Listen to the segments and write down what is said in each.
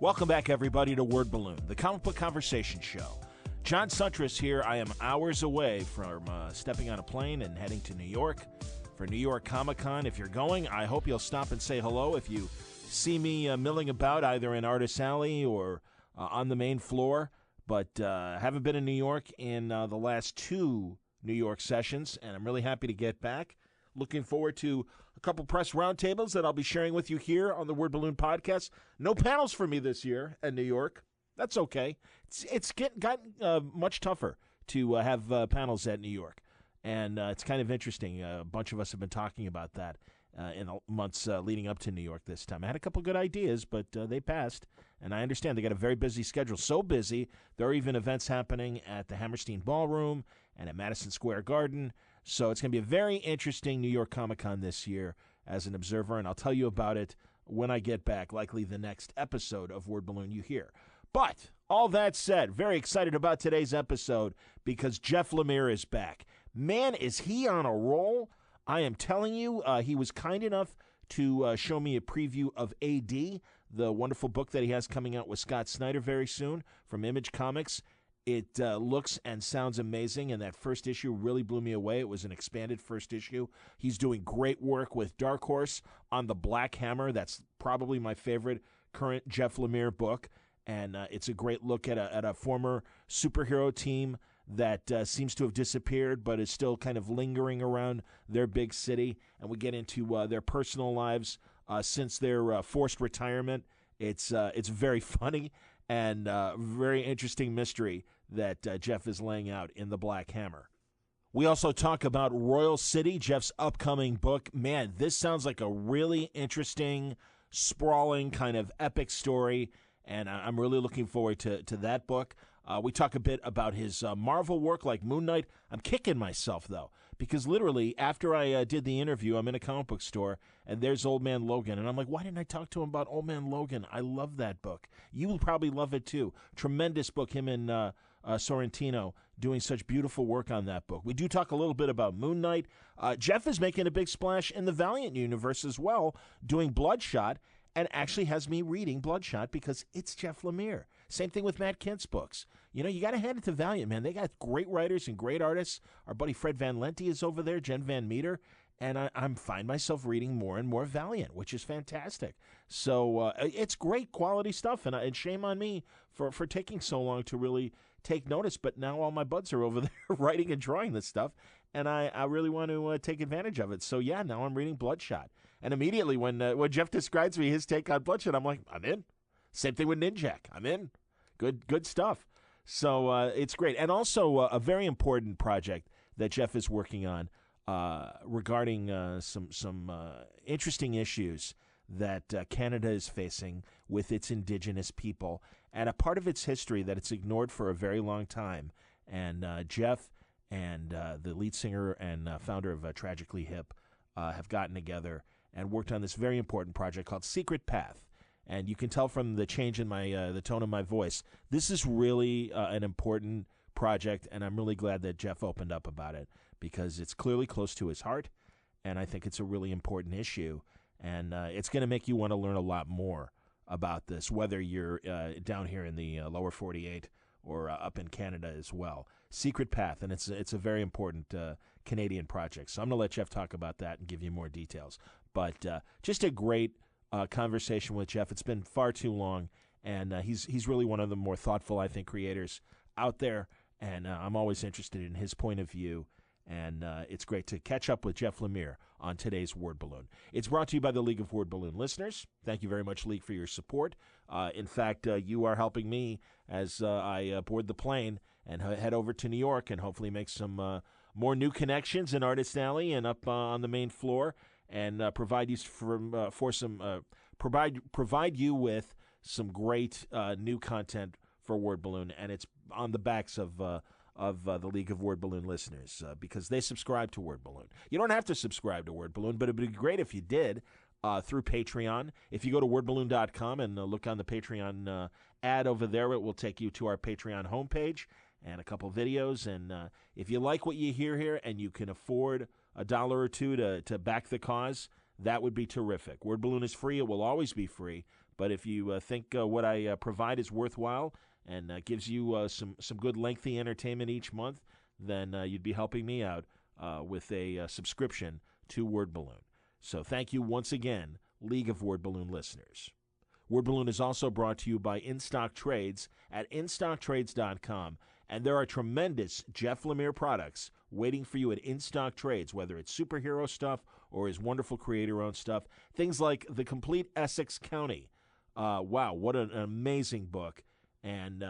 Welcome back, everybody, to Word Balloon, the comic book conversation show. John Suntress here. I am hours away from stepping on a plane and heading to New York for New York Comic-Con. If you're going, I hope you'll stop and say hello. If you see me milling about either in Artist Alley or on the main floor, but haven't been in New York in the last 2 New York sessions, and I'm really happy to get back. Looking forward to a couple press roundtables that I'll be sharing with you here on the Word Balloon podcast. No panels for me this year in New York. That's okay. It's gotten much tougher to have panels at New York, and it's kind of interesting. A bunch of us have been talking about that in the months leading up to New York this time. I had a couple good ideas, but they passed, and I understand they got a very busy schedule. So busy, there are even events happening at the Hammerstein Ballroom and at Madison Square Garden. So it's going to be a very interesting New York Comic-Con this year as an observer, and I'll tell you about it when I get back, likely the next episode of Word Balloon you hear. But all that said, very excited about today's episode because Jeff Lemire is back. Man, is he on a roll. I am telling you, he was kind enough to show me a preview of A.D., the wonderful book that he has coming out with Scott Snyder very soon from Image Comics. It looks and sounds amazing, and that first issue really blew me away. It was an expanded first issue. He's doing great work with Dark Horse on the Black Hammer. That's probably my favorite current Jeff Lemire book, and it's a great look at a former superhero team that seems to have disappeared but is still kind of lingering around their big city, and we get into their personal lives since their forced retirement. It's very funny and very interesting mystery that Jeff is laying out in the Black Hammer. We also talk about Royal City, Jeff's upcoming book. Man, this sounds like a really interesting, sprawling, kind of epic story, and I'm really looking forward to that book. We talk a bit about his Marvel work like Moon Knight. I'm kicking myself, though, because literally after I did the interview, I'm in a comic book store, and there's Old Man Logan. And I'm like, why didn't I talk to him about Old Man Logan? I love that book. You will probably love it, too. Tremendous book, him and Sorrentino doing such beautiful work on that book. We do talk a little bit about Moon Knight. Jeff is making a big splash in the Valiant universe as well, doing Bloodshot, and actually has me reading Bloodshot because it's Jeff Lemire. Same thing with Matt Kent's books. You know, you got to hand it to Valiant, man. They got great writers and great artists. Our buddy Fred Van Lente is over there, Jen Van Meter, and I'm find myself reading more and more Valiant, which is fantastic. So it's great quality stuff, and shame on me for taking so long to really take notice. But now all my buds are over there writing and drawing this stuff, and I really want to take advantage of it. So yeah, now I'm reading Bloodshot, and immediately when Jeff describes me his take on Bloodshot, I'm like, I'm in. Same thing with Ninjak. I'm in. Good stuff. So it's great. And also a very important project that Jeff is working on regarding some interesting issues that Canada is facing with its Indigenous people and a part of its history that it's ignored for a very long time. And Jeff and the lead singer and founder of Tragically Hip have gotten together and worked on this very important project called Secret Path. And you can tell from the change in my the tone of my voice, this is really an important project, and I'm really glad that Jeff opened up about it because it's clearly close to his heart, and I think it's a really important issue, and it's going to make you want to learn a lot more about this, whether you're down here in the lower 48 or up in Canada as well. Secret Path, and it's a very important Canadian project. So I'm going to let Jeff talk about that and give you more details. But just a great conversation with Jeff. It's been far too long, and he's really one of the more thoughtful, I think, creators out there, and I'm always interested in his point of view, and it's great to catch up with Jeff Lemire on today's Word Balloon. It's brought to you by the League of Word Balloon listeners. Thank you very much, League, for your support. In fact, you are helping me as I board the plane and head over to New York and hopefully make some more new connections in Artist Alley and up on the main floor, and provide you with some great new content for Word Balloon, and it's on the backs of the League of Word Balloon listeners because they subscribe to Word Balloon. You don't have to subscribe to Word Balloon, but it would be great if you did through Patreon. If you go to wordballoon.com and look on the Patreon ad over there, it will take you to our Patreon homepage and a couple videos. And if you like what you hear here and you can afford $1 or $2 to back the cause, that would be terrific. Word Balloon is free. It will always be free. But if you think what I provide is worthwhile and gives you some good lengthy entertainment each month, then you'd be helping me out with a subscription to Word Balloon. So thank you once again, League of Word Balloon listeners. Word Balloon is also brought to you by InStock Trades at InStockTrades.com. And there are tremendous Jeff Lemire products waiting for you at InStock Trades, whether it's superhero stuff or his wonderful creator-owned stuff. Things like The Complete Essex County. Wow, what an amazing book. And,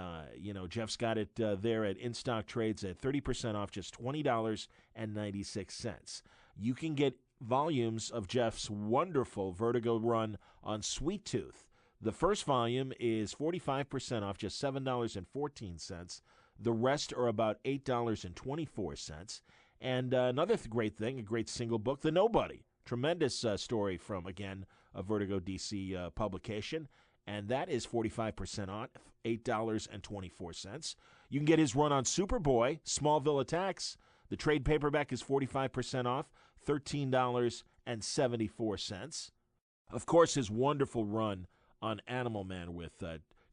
Jeff's got it there at InStock Trades at 30% off, just $20.96. You can get volumes of Jeff's wonderful Vertigo run on Sweet Tooth. The first volume is 45% off, just $7.14. The rest are about $8.24. And another great thing, a great single book, The Nobody. Tremendous story from, again, a Vertigo DC publication. And that is 45% off, $8.24. You can get his run on Superboy, Smallville Attacks. The trade paperback is 45% off, $13.74. Of course, his wonderful run on Animal Man with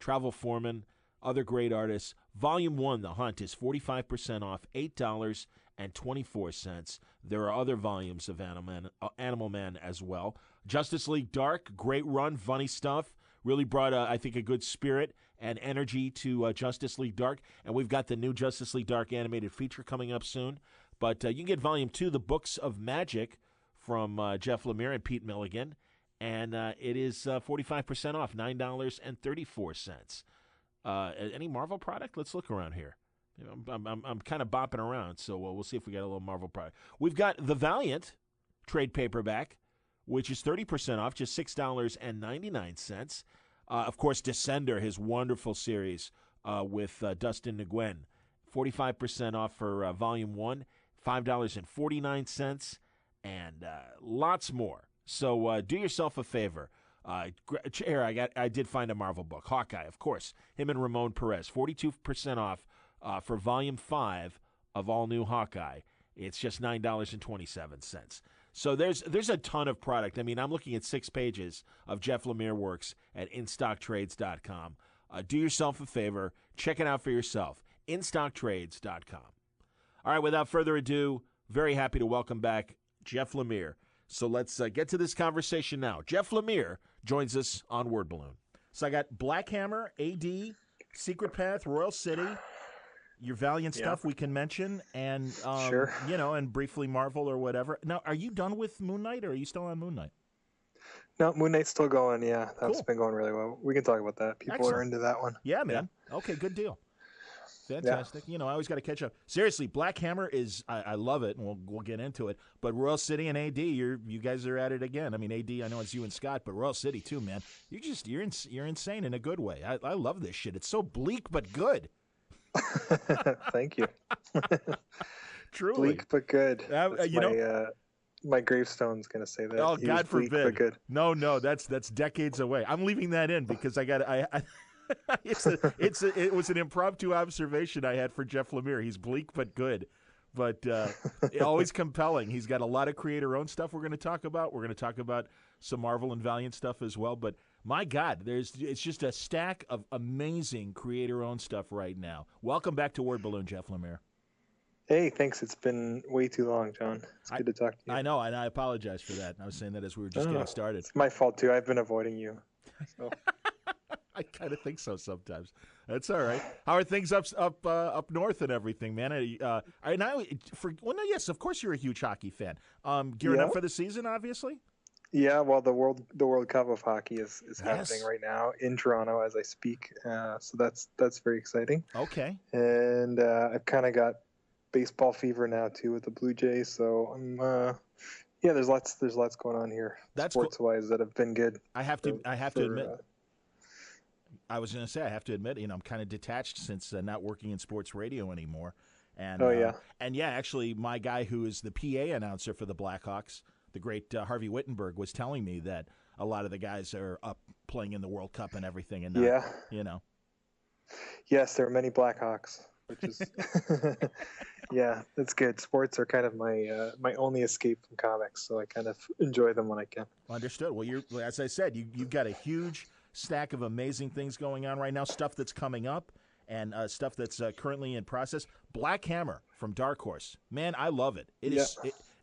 Travel Foreman, other great artists. Volume 1, The Hunt, is 45% off, $8.24. There are other volumes of Animal Man as well. Justice League Dark, great run, funny stuff. Really brought, I think, a good spirit and energy to Justice League Dark. And we've got the new Justice League Dark animated feature coming up soon. But you can get Volume 2, The Books of Magic, from Jeff Lemire and Pete Milligan. And it is 45% off, $9.34. Any Marvel product? Let's look around here. I'm kind of bopping around, so we'll see if we got a little Marvel product. We've got the Valiant trade paperback, which is 30% off, just $6.99. Of course, Descender, his wonderful series with Dustin Nguyen, 45% off for Volume 1, $5.49, and lots more. So do yourself a favor. Here, I did find a Marvel book, Hawkeye, of course. Him and Ramon Perez, 42% off for Volume 5 of All New Hawkeye. It's just $9.27. So there's a ton of product. I mean, I'm looking at 6 pages of Jeff Lemire works at InStockTrades.com. Do yourself a favor. Check it out for yourself. InStockTrades.com. All right, without further ado, very happy to welcome back Jeff Lemire. So let's get to this conversation now. Jeff Lemire joins us on Word Balloon. So I got Black Hammer, A.D., Secret Path, Royal City, your Valiant stuff we can mention, and sure. And briefly Marvel or whatever. Now, are you done with Moon Knight, or are you still on Moon Knight? No, Moon Knight's still going. Yeah, that's Cool. been going really well. We can talk about that. People Excellent. are into that one. Yeah, man. Yeah. Okay, good deal. Fantastic. I always got to catch up. Seriously, Black Hammer is, I love it, and we'll get into it. But Royal City and AD, you guys are at it again. I mean, AD, I know it's you and Scott, but Royal City too, man. You're insane in a good way. I love this shit. It's so bleak but good. Thank you. Truly. Bleak but good. My gravestone's gonna say that. Oh, He God was bleak forbid. but good. No, that's decades away. I'm leaving that in because it was an impromptu observation I had for Jeff Lemire. He's bleak but good, but always compelling. He's got a lot of creator-owned stuff we're going to talk about. We're going to talk about some Marvel and Valiant stuff as well. But my God, it's just a stack of amazing creator-owned stuff right now. Welcome back to Word Balloon, Jeff Lemire. Hey, thanks. It's been way too long, John. It's good to talk to you. I know, and I apologize for that. I was saying that as we were just getting started. It's my fault too. I've been avoiding you. So. I kind of think so sometimes. That's all right. How are things up north and everything, man? Yes, of course you're a huge hockey fan. Gearing up for the season, obviously. Yeah, well, the World Cup of hockey is happening right now in Toronto as I speak. So that's very exciting. Okay. And I've kind of got baseball fever now too with the Blue Jays. So there's lots going on here. That's sports wise that have been good. I have to admit. I was going to say, I have to admit, I'm kind of detached since not working in sports radio anymore. And, actually, my guy who is the PA announcer for the Blackhawks, the great Harvey Wittenberg, was telling me that a lot of the guys are up playing in the World Cup and everything. And Yes, there are many Blackhawks, which is Yeah, that's good. Sports are kind of my my only escape from comics, so I kind of enjoy them when I can. Understood. Well, as I said, you've got a huge stack of amazing things going on right now, stuff that's coming up and stuff that's currently in process. Black Hammer from Dark Horse. Man, I love it. Yeah,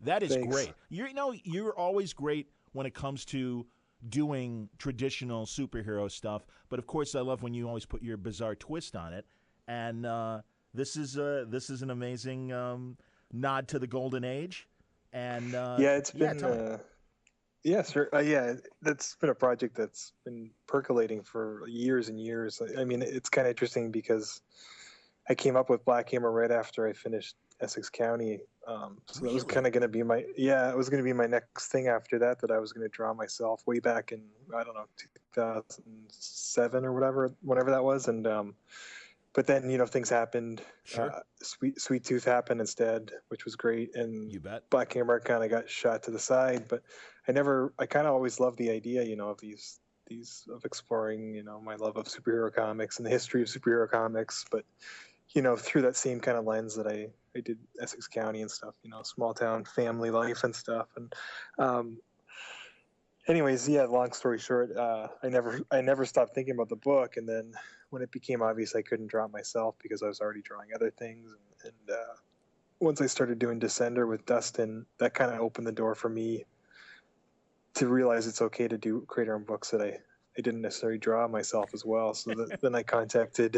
That is thanks. great. You're always great when it comes to doing traditional superhero stuff, but of course I love when you always put your bizarre twist on it. And this is an amazing nod to the golden age. And Yeah, it's yeah, been tell me. yeah, sure. Yeah, that's been a project that's been percolating for years and years. I mean, it's kind of interesting because I came up with Black Hammer right after I finished Essex County. So that was kind Really? of going to be it was going to be my next thing after that I was going to draw myself way back in, I don't know, 2007 or whatever that was. And, but then, things happened. Sure. Sweet Tooth happened instead, which was great. And You bet. Black Hammer kind of got shot to the side, but I kind of always loved the idea, of of exploring, my love of superhero comics and the history of superhero comics. But, through that same kind of lens that I did Essex County and stuff, small town family life and stuff. And, anyways, yeah, long story short, I never stopped thinking about the book. And then when it became obvious I couldn't draw it myself because I was already drawing other things, and once I started doing Descender with Dustin, that kind of opened the door for me to realize it's okay to create our own books that I didn't necessarily draw myself as well. So then I contacted,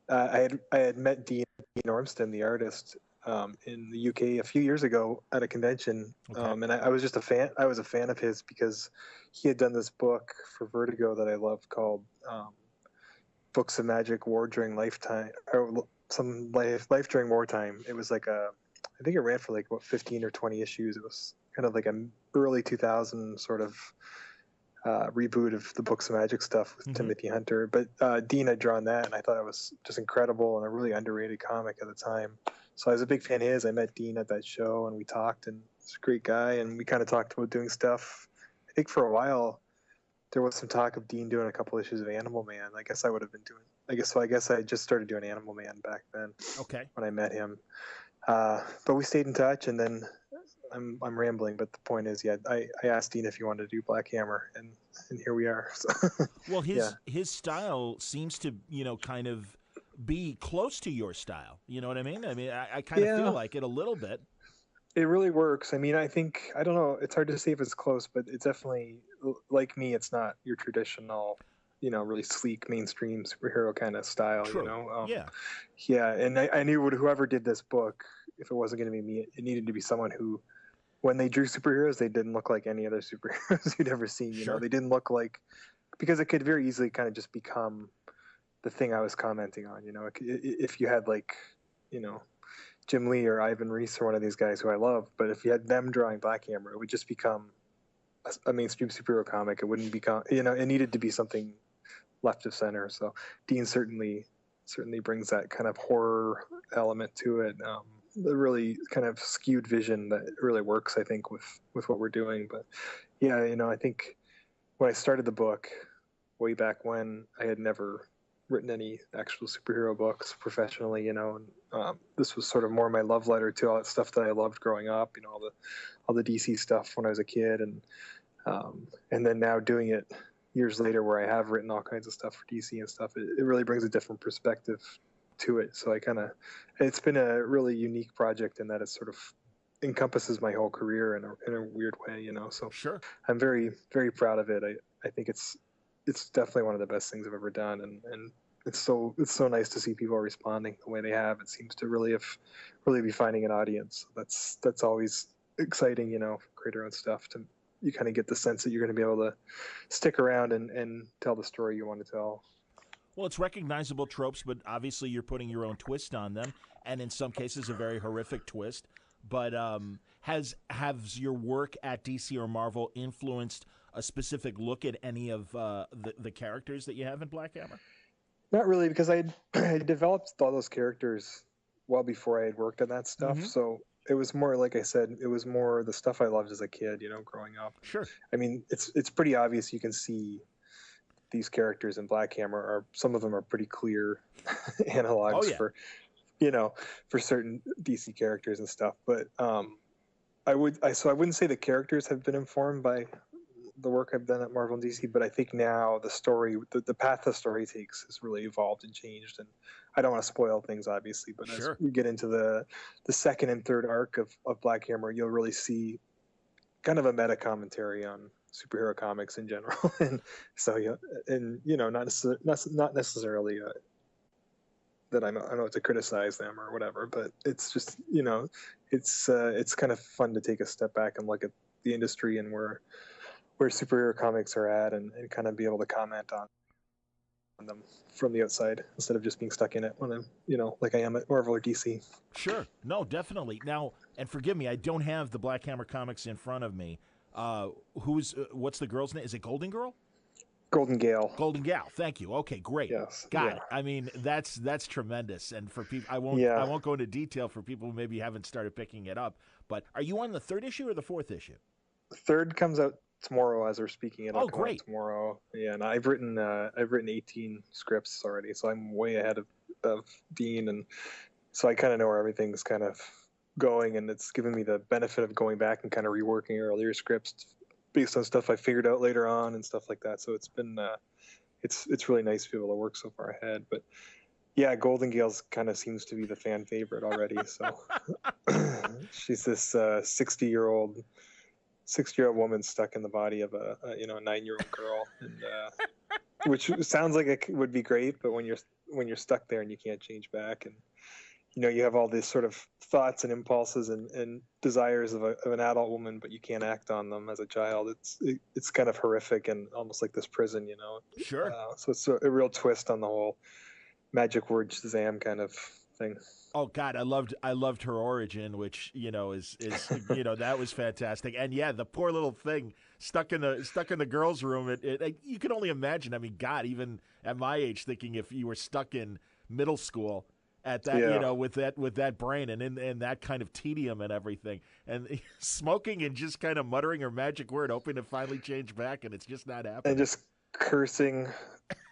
I had met Dean Ormston, the artist, in the UK a few years ago at a convention. Okay. And I was just a fan. I was a fan of his because he had done this book for Vertigo that I loved called Books of Magic War During Lifetime, or some life during wartime. It was like I think it ran for like about 15 or 20 issues. It was kind of like an early 2000 sort of reboot of the Books of Magic stuff with Timothy Hunter. But Dean had drawn that, and I thought it was just incredible and a really underrated comic at the time. So I was a big fan of his. I met Dean at that show, and we talked, and he's a great guy, and we kind of talked about doing stuff. I think for a while there was some talk of Dean doing a couple issues of Animal Man. I guess I would have been doing. I guess I just started doing Animal Man back then. Okay. When I met him, but we stayed in touch, and then I'm rambling, but the point is, yeah, I asked Dean if he wanted to do Black Hammer, and here we are. So, Well, his style seems to kind of be close to your style. You know what I mean? I kind of feel like it a little bit. It really works. I mean, I don't know. It's hard to say if it's close, but it's definitely, like me, it's not your traditional, really sleek mainstream superhero kind of style. True. Yeah. And I knew whoever did this book, if it wasn't going to be me, it needed to be someone who, when they drew superheroes, they didn't look like any other superheroes you'd ever seen. They didn't look like, because it could very easily kind of just become the thing I was commenting on. If you had like, Jim Lee or Ivan Reis or one of these guys who I love, but if you had them drawing Black Hammer, it would just become a mainstream superhero comic. It wouldn't become, it needed to be something left of center. So Dean certainly brings that kind of horror element to it. The really kind of skewed vision that really works, I think, with what we're doing. But yeah, I think when I started the book way back when, I had never written any actual superhero books professionally, and this was sort of more my love letter to all that stuff that I loved growing up, all the DC stuff when I was a kid, and then now doing it years later where I have written all kinds of stuff for DC and stuff, it really brings a different perspective to it. So it's been a really unique project in that it sort of encompasses my whole career in a weird way, so Sure. I'm very, very proud of it. I think it's definitely one of the best things I've ever done, and it's so nice to see people responding the way they have. It seems to really be finding an audience. That's always exciting, create your own stuff. You kind of get the sense that you're going to be able to stick around and tell the story you want to tell. Well, it's recognizable tropes, but obviously you're putting your own twist on them, and in some cases a very horrific twist. But has your work at DC or Marvel influenced a specific look at any of the characters that you have in Black Hammer? Not really, because I developed all those characters well before I had worked on that stuff. So it was more, like I said, it was more the stuff I loved as a kid, growing up. Sure. I mean, it's pretty obvious. You can see these characters in Black Hammer some of them are pretty clear analogs you know, for certain DC characters and stuff. But I wouldn't say the characters have been informed by the work I've done at Marvel and DC, but I think now the story, the path the story takes has really evolved and changed. And I don't want to spoil things, obviously, but Sure. as we get into the second and third arc of Black Hammer, you'll really see kind of a meta commentary on superhero comics in general. And so, not necessarily that I know to criticize them or whatever, but it's just, it's kind of fun to take a step back and look at the industry and where superhero comics are at, and kind of be able to comment on them from the outside instead of just being stuck in it when I'm, like I am at Marvel or DC. Sure. No, definitely. Now, and forgive me, I don't have the Black Hammer comics in front of me. What's the girl's name? Is it Golden Girl? Golden Gale. Golden Gal. Thank you. Okay, great. Yes. Got it. I mean, that's tremendous. And for people, I won't go into detail for people who maybe haven't started picking it up. But are you on the third issue or the fourth issue? The third comes out tomorrow as we're speaking. It'll come great. out tomorrow. Yeah, and I've written 18 scripts already, so I'm way ahead of Dean, and so I kind of know where everything's kind of going, and it's given me the benefit of going back and kind of reworking earlier scripts based on stuff I figured out later on and stuff like that. So it's been it's really nice to be able to work so far ahead. But yeah, Golden Gale's kind of seems to be the fan favorite already. So she's this 60-year-old woman stuck in the body of a 9-year-old girl, and which sounds like it would be great, but when you're stuck there and you can't change back, and you have all these sort of thoughts and impulses and desires of an adult woman, but you can't act on them as a child. It's kind of horrific and almost like this prison, Sure. So it's a real twist on the whole magic word Shazam kind of thing. Oh God, I loved her origin, which is that was fantastic. And yeah, the poor little thing stuck in the girls' room. It you can only imagine. I mean, God, even at my age, thinking if you were stuck in middle school at that, with that brain and that kind of tedium and everything, and smoking and just kind of muttering her magic word, hoping to finally change back, and it's just not happening. And just cursing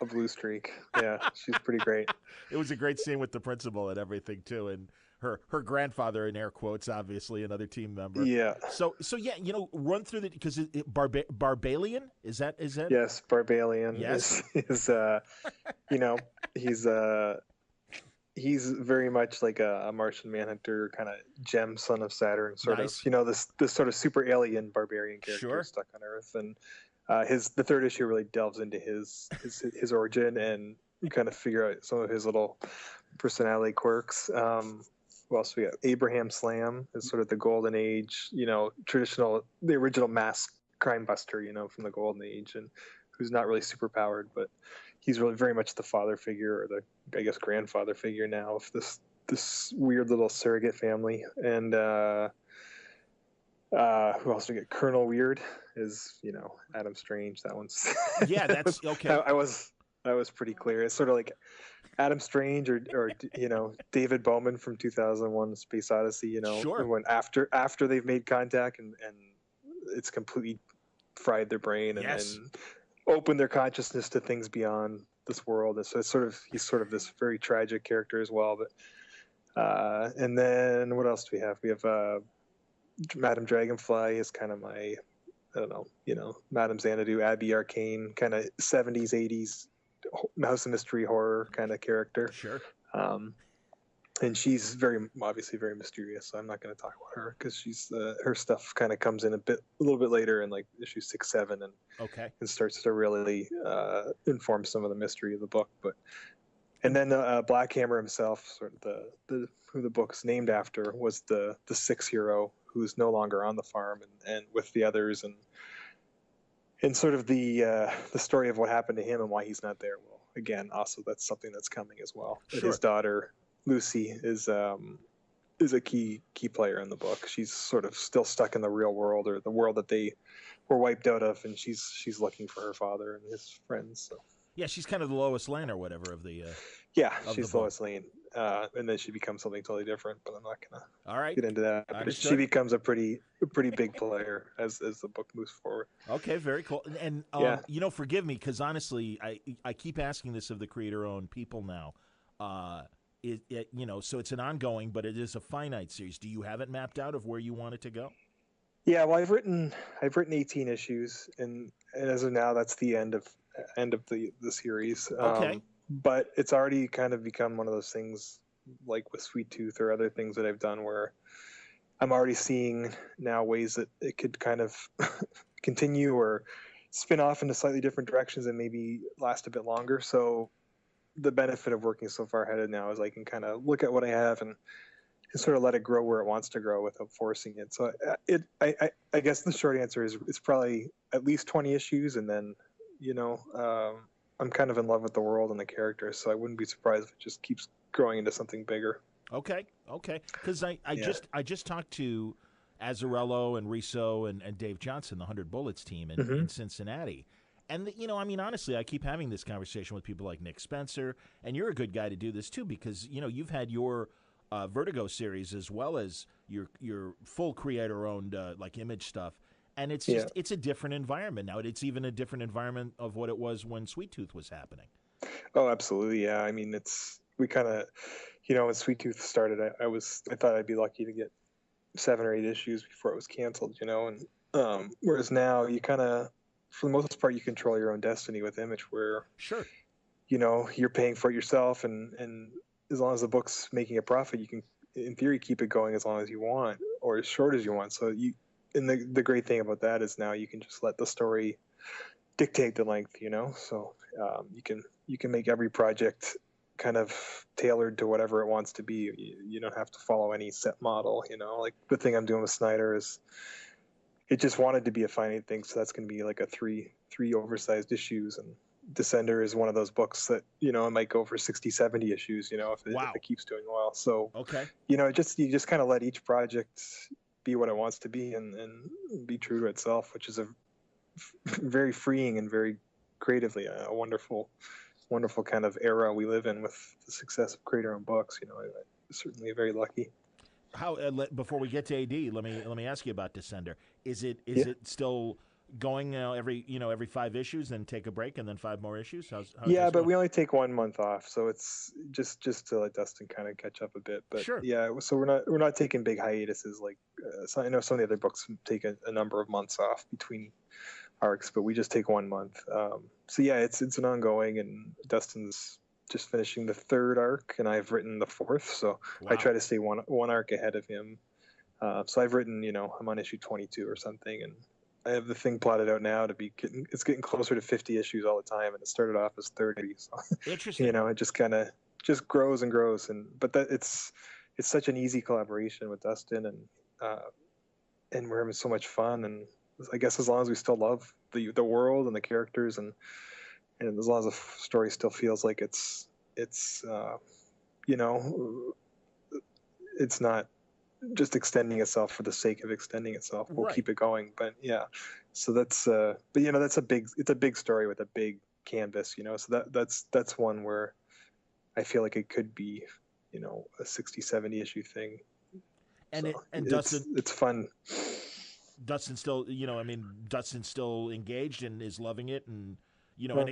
a blue streak. Yeah, she's pretty great. It was a great scene with the principal and everything too, and her grandfather, in air quotes, obviously another team member. Yeah. So yeah, run through because Barbalian is that? Yes, Barbalian. Yes. He's very much like a Martian Manhunter kind of gem, son of Saturn, sort Nice. of. This sort of super alien barbarian character Sure. stuck on Earth, and the third issue really delves into his origin, and you kind of figure out some of his little personality quirks. Who else we got? Abraham Slam is sort of the golden age, the original masked crime buster, from the golden age, and who's not really super powered, but he's really very much the father figure, or the, I guess, grandfather figure now of this weird little surrogate family. And who else do we get? Colonel Weird is, Adam Strange. That one's Yeah, that's okay. I was pretty clear. It's sort of like Adam Strange or David Bowman from 2001: Space Odyssey. Sure. When after they've made contact and it's completely fried their brain and, Yes. and opened their consciousness to things beyond this world. And so he's sort of this very tragic character as well. But and then what else do we have? We have Madame Dragonfly is kind of my, I don't know, Madame Xanadu, Abby Arcane, kind of 70s, 80s House of Mystery horror kind of character. Sure. And she's obviously very mysterious, so I'm not going to talk about her because she's her stuff kind of comes in a little bit later in like issue 6, 7, and starts to really inform some of the mystery of the book. And then Black Hammer himself, sort of who the book's named after, was the sixth hero who's no longer on the farm and with the others, and sort of the story of what happened to him and why he's not there. Well, again, also that's something that's coming as well. Sure. His daughter Lucy is a key player in the book. She's sort of still stuck in the real world, or the world that they were wiped out of, and she's looking for her father and his friends. So. Yeah, she's kind of the Lois Lane or whatever of the. She's Lois Lane, and then she becomes something totally different. But I'm not gonna get into that. But she becomes a pretty big player as the book moves forward. Okay, very cool. And forgive me because honestly, I keep asking this of the creator-owned people now. so it's an ongoing, but it is a finite series. Do you have it mapped out of where you want it to go? Yeah, well, I've written 18 issues, and as of now, that's the end of the series. Okay. But it's already kind of become one of those things, like with Sweet Tooth or other things that I've done, where I'm already seeing now ways that it could kind of continue or spin off into slightly different directions and maybe last a bit longer. So the benefit of working so far ahead now is I can kind of look at what I have and sort of let it grow where it wants to grow without forcing it. So I guess the short answer is it's probably at least 20 issues, and then I'm kind of in love with the world and the characters, so I wouldn't be surprised if it just keeps growing into something bigger. Okay. Because I just talked to Azzarello and Riso and Dave Johnson, the 100 Bullets team in Cincinnati. And, honestly, I keep having this conversation with people like Nick Spencer, and you're a good guy to do this, too, because, you've had your Vertigo series as well as your full creator-owned, Image stuff, and it's just it's a different environment now. It's even a different environment of what it was when Sweet Tooth was happening. Oh, absolutely, yeah. I mean, we kind of, when Sweet Tooth started, I thought I'd be lucky to get 7 or 8 issues before it was canceled, and whereas now you kind of, for the most part, you control your own destiny with Image, where sure, you're paying for it yourself, and as long as the book's making a profit, you can, in theory, keep it going as long as you want or as short as you want. So and the great thing about that is now you can just let the story dictate the length, So you can make every project kind of tailored to whatever it wants to be. You don't have to follow any set model, Like the thing I'm doing with Snyder is, it just wanted to be a finite thing, so that's going to be like a three oversized issues, and Descender is one of those books that it might go for 60, 70 issues, if it keeps doing well. So okay, you just kind of let each project be what it wants to be and be true to itself, which is a very freeing and very creatively a wonderful kind of era we live in with the success of creator-owned books. I'm certainly very lucky. How before we get to AD, let me ask you about Descender. Is it still going every 5 issues, then take a break, and then 5 more issues? How's but going? We only take 1 month off, so it's just to let Dustin kind of catch up a bit. But sure. Yeah, so we're not taking big hiatuses like so I know some of the other books take a number of months off between arcs, but we just take 1 month. So yeah, it's an ongoing, and Dustin's just finishing the 3rd arc, and I've written the 4th, so wow. I try to stay one arc ahead of him. So I've written, I'm on issue 22 or something, and I have the thing plotted out now to be it's getting closer to 50 issues all the time, and it started off as 30. So, interesting. It just kind of grows and grows, but that it's such an easy collaboration with Dustin, and we're having so much fun, and I guess as long as we still love the world and the characters, and as long as the story still feels like it's not just extending itself for the sake of extending itself, we'll keep it going. But yeah, so that's it's a big story with a big canvas, so that's one where I feel like it could be a 60, 70 issue thing, and so Dustin, it's fun. Dustin's still Dustin's still engaged and is loving it, and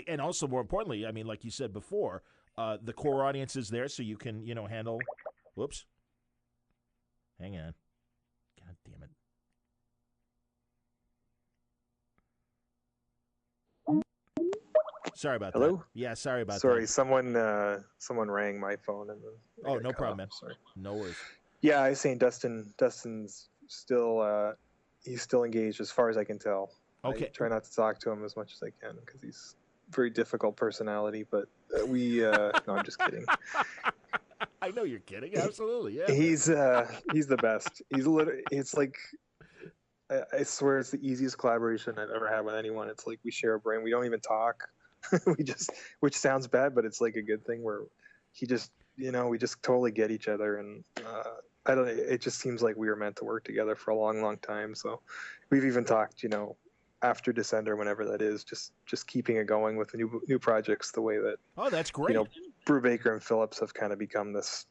and also more importantly, like you said before, the core audience is there, so you can handle. Whoops. Hang on. God damn it. Sorry about Hello? that. Yeah, sorry about that. Sorry, someone rang my phone. And oh, no problem, man. Sorry. No worries. Yeah, I was saying Dustin's still he's still engaged as far as I can tell. Okay. I try not to talk to him as much as I can because he's a very difficult personality, but no, I'm just kidding. I know you're kidding. Absolutely, yeah. He's the best. It's like I swear it's the easiest collaboration I've ever had with anyone. It's like we share a brain. We don't even talk. Which sounds bad, but it's like a good thing where we just totally get each other, and it just seems like we were meant to work together for a long, long time. So we've even talked, after Descender, whenever that is, just keeping it going with the new projects the way that. Oh, that's great. Brubaker and Phillips have kind of become this,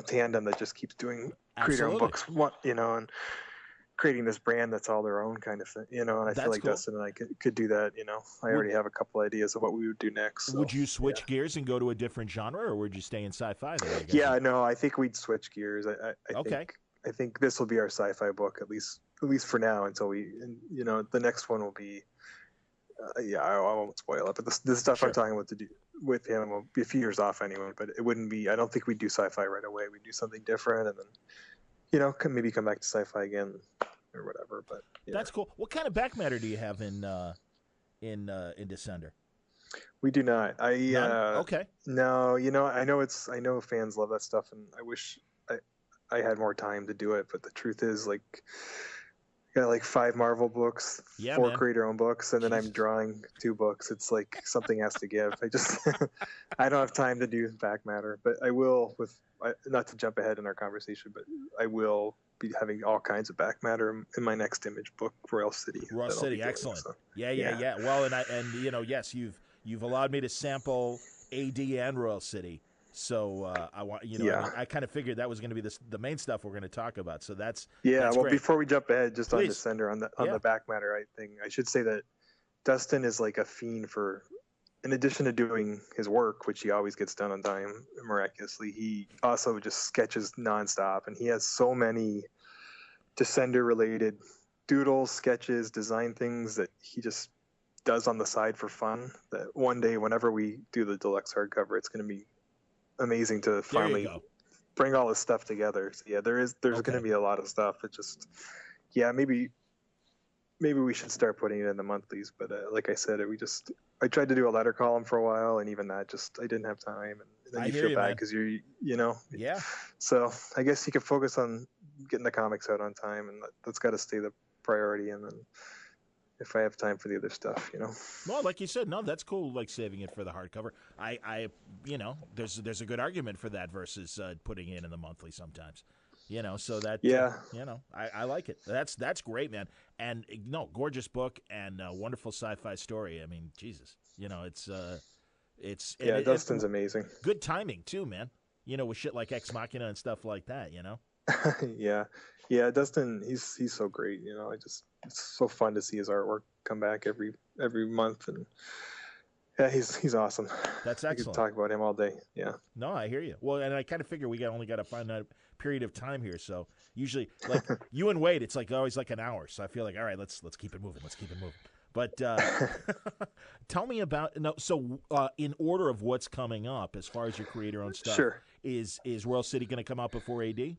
tandem that just keeps doing creator-owned books. And creating this brand that's all their own kind of thing, you know. And I feel like cool. Dustin and I could do that, you know. I already have a couple ideas of what we would do next. So, would you switch gears and go to a different genre, or would you stay in sci-fi? Yeah, no, I think we'd switch gears. Okay. I think this will be our sci-fi book, at least for now, until you know, the next one will be. I won't spoil it, but this stuff Sure. I'm talking about to do with him will be a few years off anyway. But it wouldn't be. I don't think we'd do sci-fi right away. We'd do something different, and then, you know, maybe come back to sci-fi again or whatever. But yeah. That's cool. What kind of back matter do you have in Descender? We do not. Okay. No, you know, I know fans love that stuff, and I wish I had more time to do it. But the truth is, like, I got like 5 Marvel books, 4 creator-owned books, and then I'm drawing 2 books. It's like something has to give. I just I don't have time to do back matter, but I will not to jump ahead in our conversation, but I will be having all kinds of back matter in my next Image book, Royal City. Royal City, excellent. So, yeah. Well, and you know, yes, you've allowed me to sample AD and Royal City. So I want, you know, I kind of figured that was going to be the main stuff we're going to talk about. So that's well, great. Before we jump ahead, just Please. on Descender, on the back matter thing, I should say that Dustin is like a fiend for, in addition to doing his work, which he always gets done on time miraculously, he also just sketches nonstop, and he has so many Descender related doodles, sketches, design things that he just does on the side for fun, that one day whenever we do the deluxe hardcover, it's going to be amazing to finally bring all this stuff together. So yeah, there's going to be a lot of stuff. It just, maybe we should start putting it in the monthlies. But like I said, I tried to do a letter column for a while, and even that I didn't have time. And then you feel bad because you know. Yeah. So I guess you can focus on getting the comics out on time, and that's got to stay the priority. And then if I have time for the other stuff, you know. Well, like you said, no, that's cool. Like saving it for the hardcover. I you know, there's a good argument for that versus putting it in the monthly sometimes. You know, so that you know, I like it. That's great, man. And no, gorgeous book and wonderful sci-fi story. I mean, Jesus, you know, it's Dustin's amazing. Good timing too, man. You know, with shit like Ex Machina and stuff like that. You know. Yeah, Dustin, he's so great. You know, it's so fun to see his artwork come back every month, and yeah, he's awesome. That's excellent. You can talk about him all day. Yeah. No, I hear you. Well, and I kind of figure we only got to find that period of time here. So usually, like you and Wade, it's like always like an hour. So I feel like, all right, let's keep it moving. Let's keep it moving. But tell me about in order of what's coming up as far as your creator-owned stuff. Sure. Is Royal City going to come out before AD?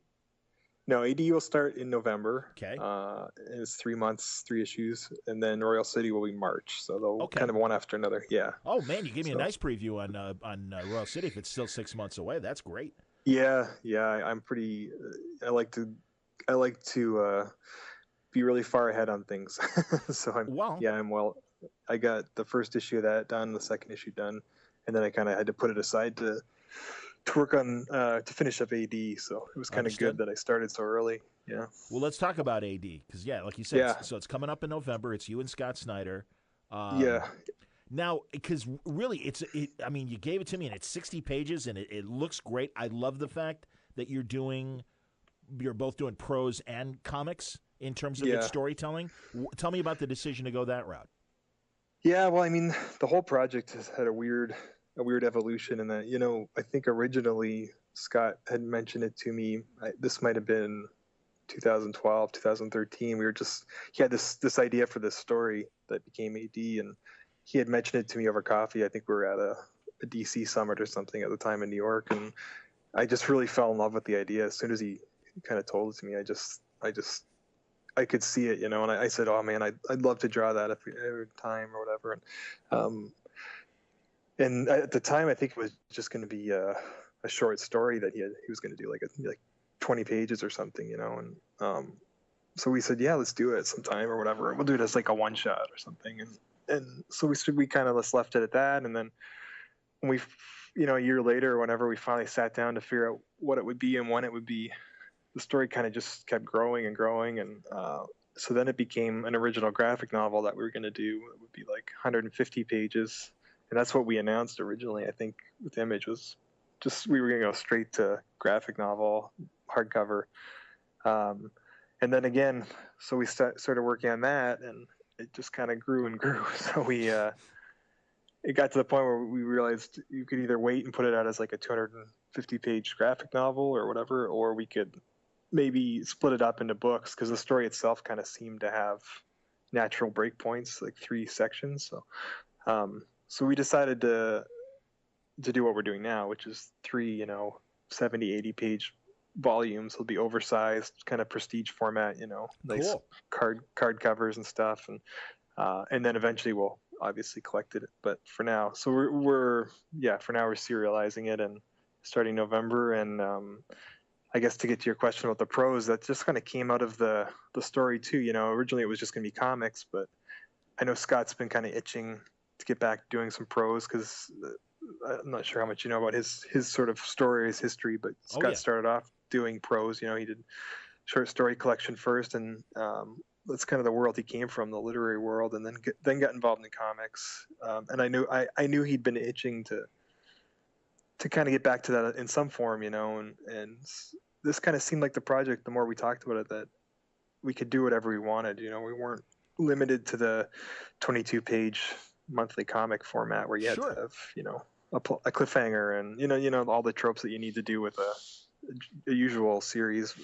No, AD will start in November. Okay. It's 3 months, 3 issues, and then Royal City will be March. So they'll kind of one after another. Yeah. Oh man, you gave me a nice preview on Royal City. If it's still 6 months away, that's great. Yeah. I'm pretty. I like to be really far ahead on things. So I got the first issue of that done, the second issue done, and then I kind of had to put it aside to work on to finish up AD. So it was kind of good that I started so early. Yeah. Well, let's talk about AD because like you said, so it's coming up in November. It's you and Scott Snyder. Now, because really, I mean, you gave it to me, and it's 60 pages, and it looks great. I love the fact that you're both doing prose and comics in terms of its storytelling. Tell me about the decision to go that route. Yeah, well, I mean, the whole project has had a weird evolution in that, you know, I think originally Scott had mentioned it to me. This might have been 2012, 2013. He had this idea for this story that became AD, and he had mentioned it to me over coffee. I think we were at a DC summit or something at the time in New York, and I just really fell in love with the idea. As soon as he kind of told it to me, I could see it, you know, and I said, oh man, I'd love to draw that if we had time or whatever. And at the time, I think it was just going to be a short story that he was going to do like 20 pages or something, you know. And so we said, yeah, let's do it sometime or whatever. We'll do it as like a one shot or something. And so we kind of just left it at that. And then when we, you know, a year later, whenever we finally sat down to figure out what it would be and when it would be, the story kind of just kept growing and growing. And so then it became an original graphic novel that we were going to do. It would be like 150 pages. And that's what we announced originally, I think, with Image, was just we were going to go straight to graphic novel, hardcover. and then again, so we started working on that, and it just kind of grew and grew. So we it got to the point where we realized you could either wait and put it out as like a 250-page graphic novel or whatever, or we could maybe split it up into books, because the story itself kind of seemed to have natural breakpoints, like 3 sections. So we decided to do what we're doing now, which is 3 70, 80-page volumes. Will be oversized, kind of prestige format, nice Cool. card covers and stuff, and then eventually we'll obviously collect it. But for now, so we're serializing it and starting November. And I guess to get to your question about the prose, that just kind of came out of the story too. Originally it was just going to be comics, but I know Scott's been kind of itching to get back doing some prose, because I'm not sure how much you know about his sort of story, his history, but Scott started off doing prose. He did short story collection first, and that's kind of the world he came from, the literary world, and then got involved in comics. And I knew he'd been itching to kind of get back to that in some form, and this kind of seemed like the project, the more we talked about it, that we could do whatever we wanted. We weren't limited to the 22-page monthly comic format where you had to have, a cliffhanger and, all the tropes that you need to do with a usual series.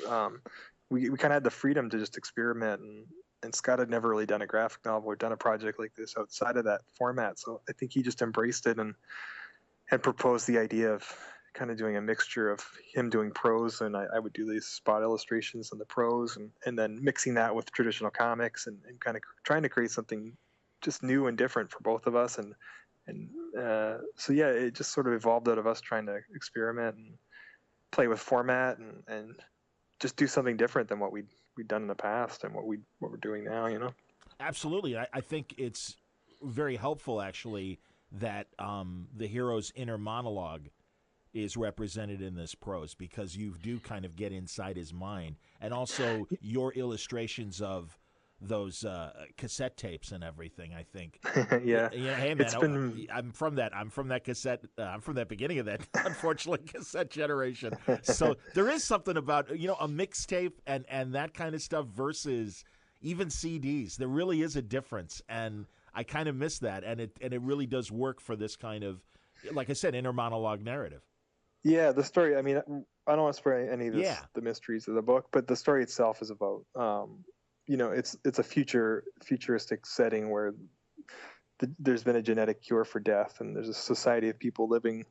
We kind of had the freedom to just experiment, and Scott had never really done a graphic novel or done a project like this outside of that format. So I think he just embraced it and proposed the idea of kind of doing a mixture of him doing prose, and I would do these spot illustrations and the prose, and then mixing that with traditional comics, and kind of trying to create something just new and different for both of us. And so yeah, it just sort of evolved out of us trying to experiment and play with format and just do something different than what we'd done in the past and what we're doing now. Absolutely. I think it's very helpful, actually, that the hero's inner monologue is represented in this prose, because you do kind of get inside his mind, and also your illustrations of those cassette tapes and everything. I think. Yeah. Hey man, I'm from that cassette. I'm from that beginning of that, unfortunately, cassette generation. So there is something about a mixtape and that kind of stuff versus even CDs. There really is a difference, and I kind of miss that, and it really does work for this kind of, like I said, inner monologue narrative. Yeah, the story. I mean, I don't want to spoil any of the mysteries of the book, but the story itself is about, it's a futuristic setting where there's been a genetic cure for death, and there's a society of people living,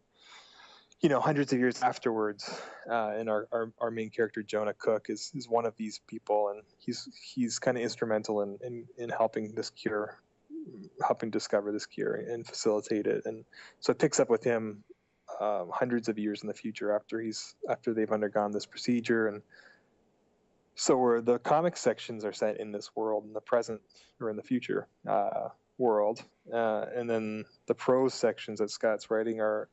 hundreds of years afterwards. And our main character, Jonah Cook, is one of these people, and he's kind of instrumental in helping this cure, helping discover this cure and facilitate it. And so it picks up with him hundreds of years in the future after they've undergone this procedure. And so where the comic sections are set in this world, in the present or in the future world, and then the prose sections that Scott's writing are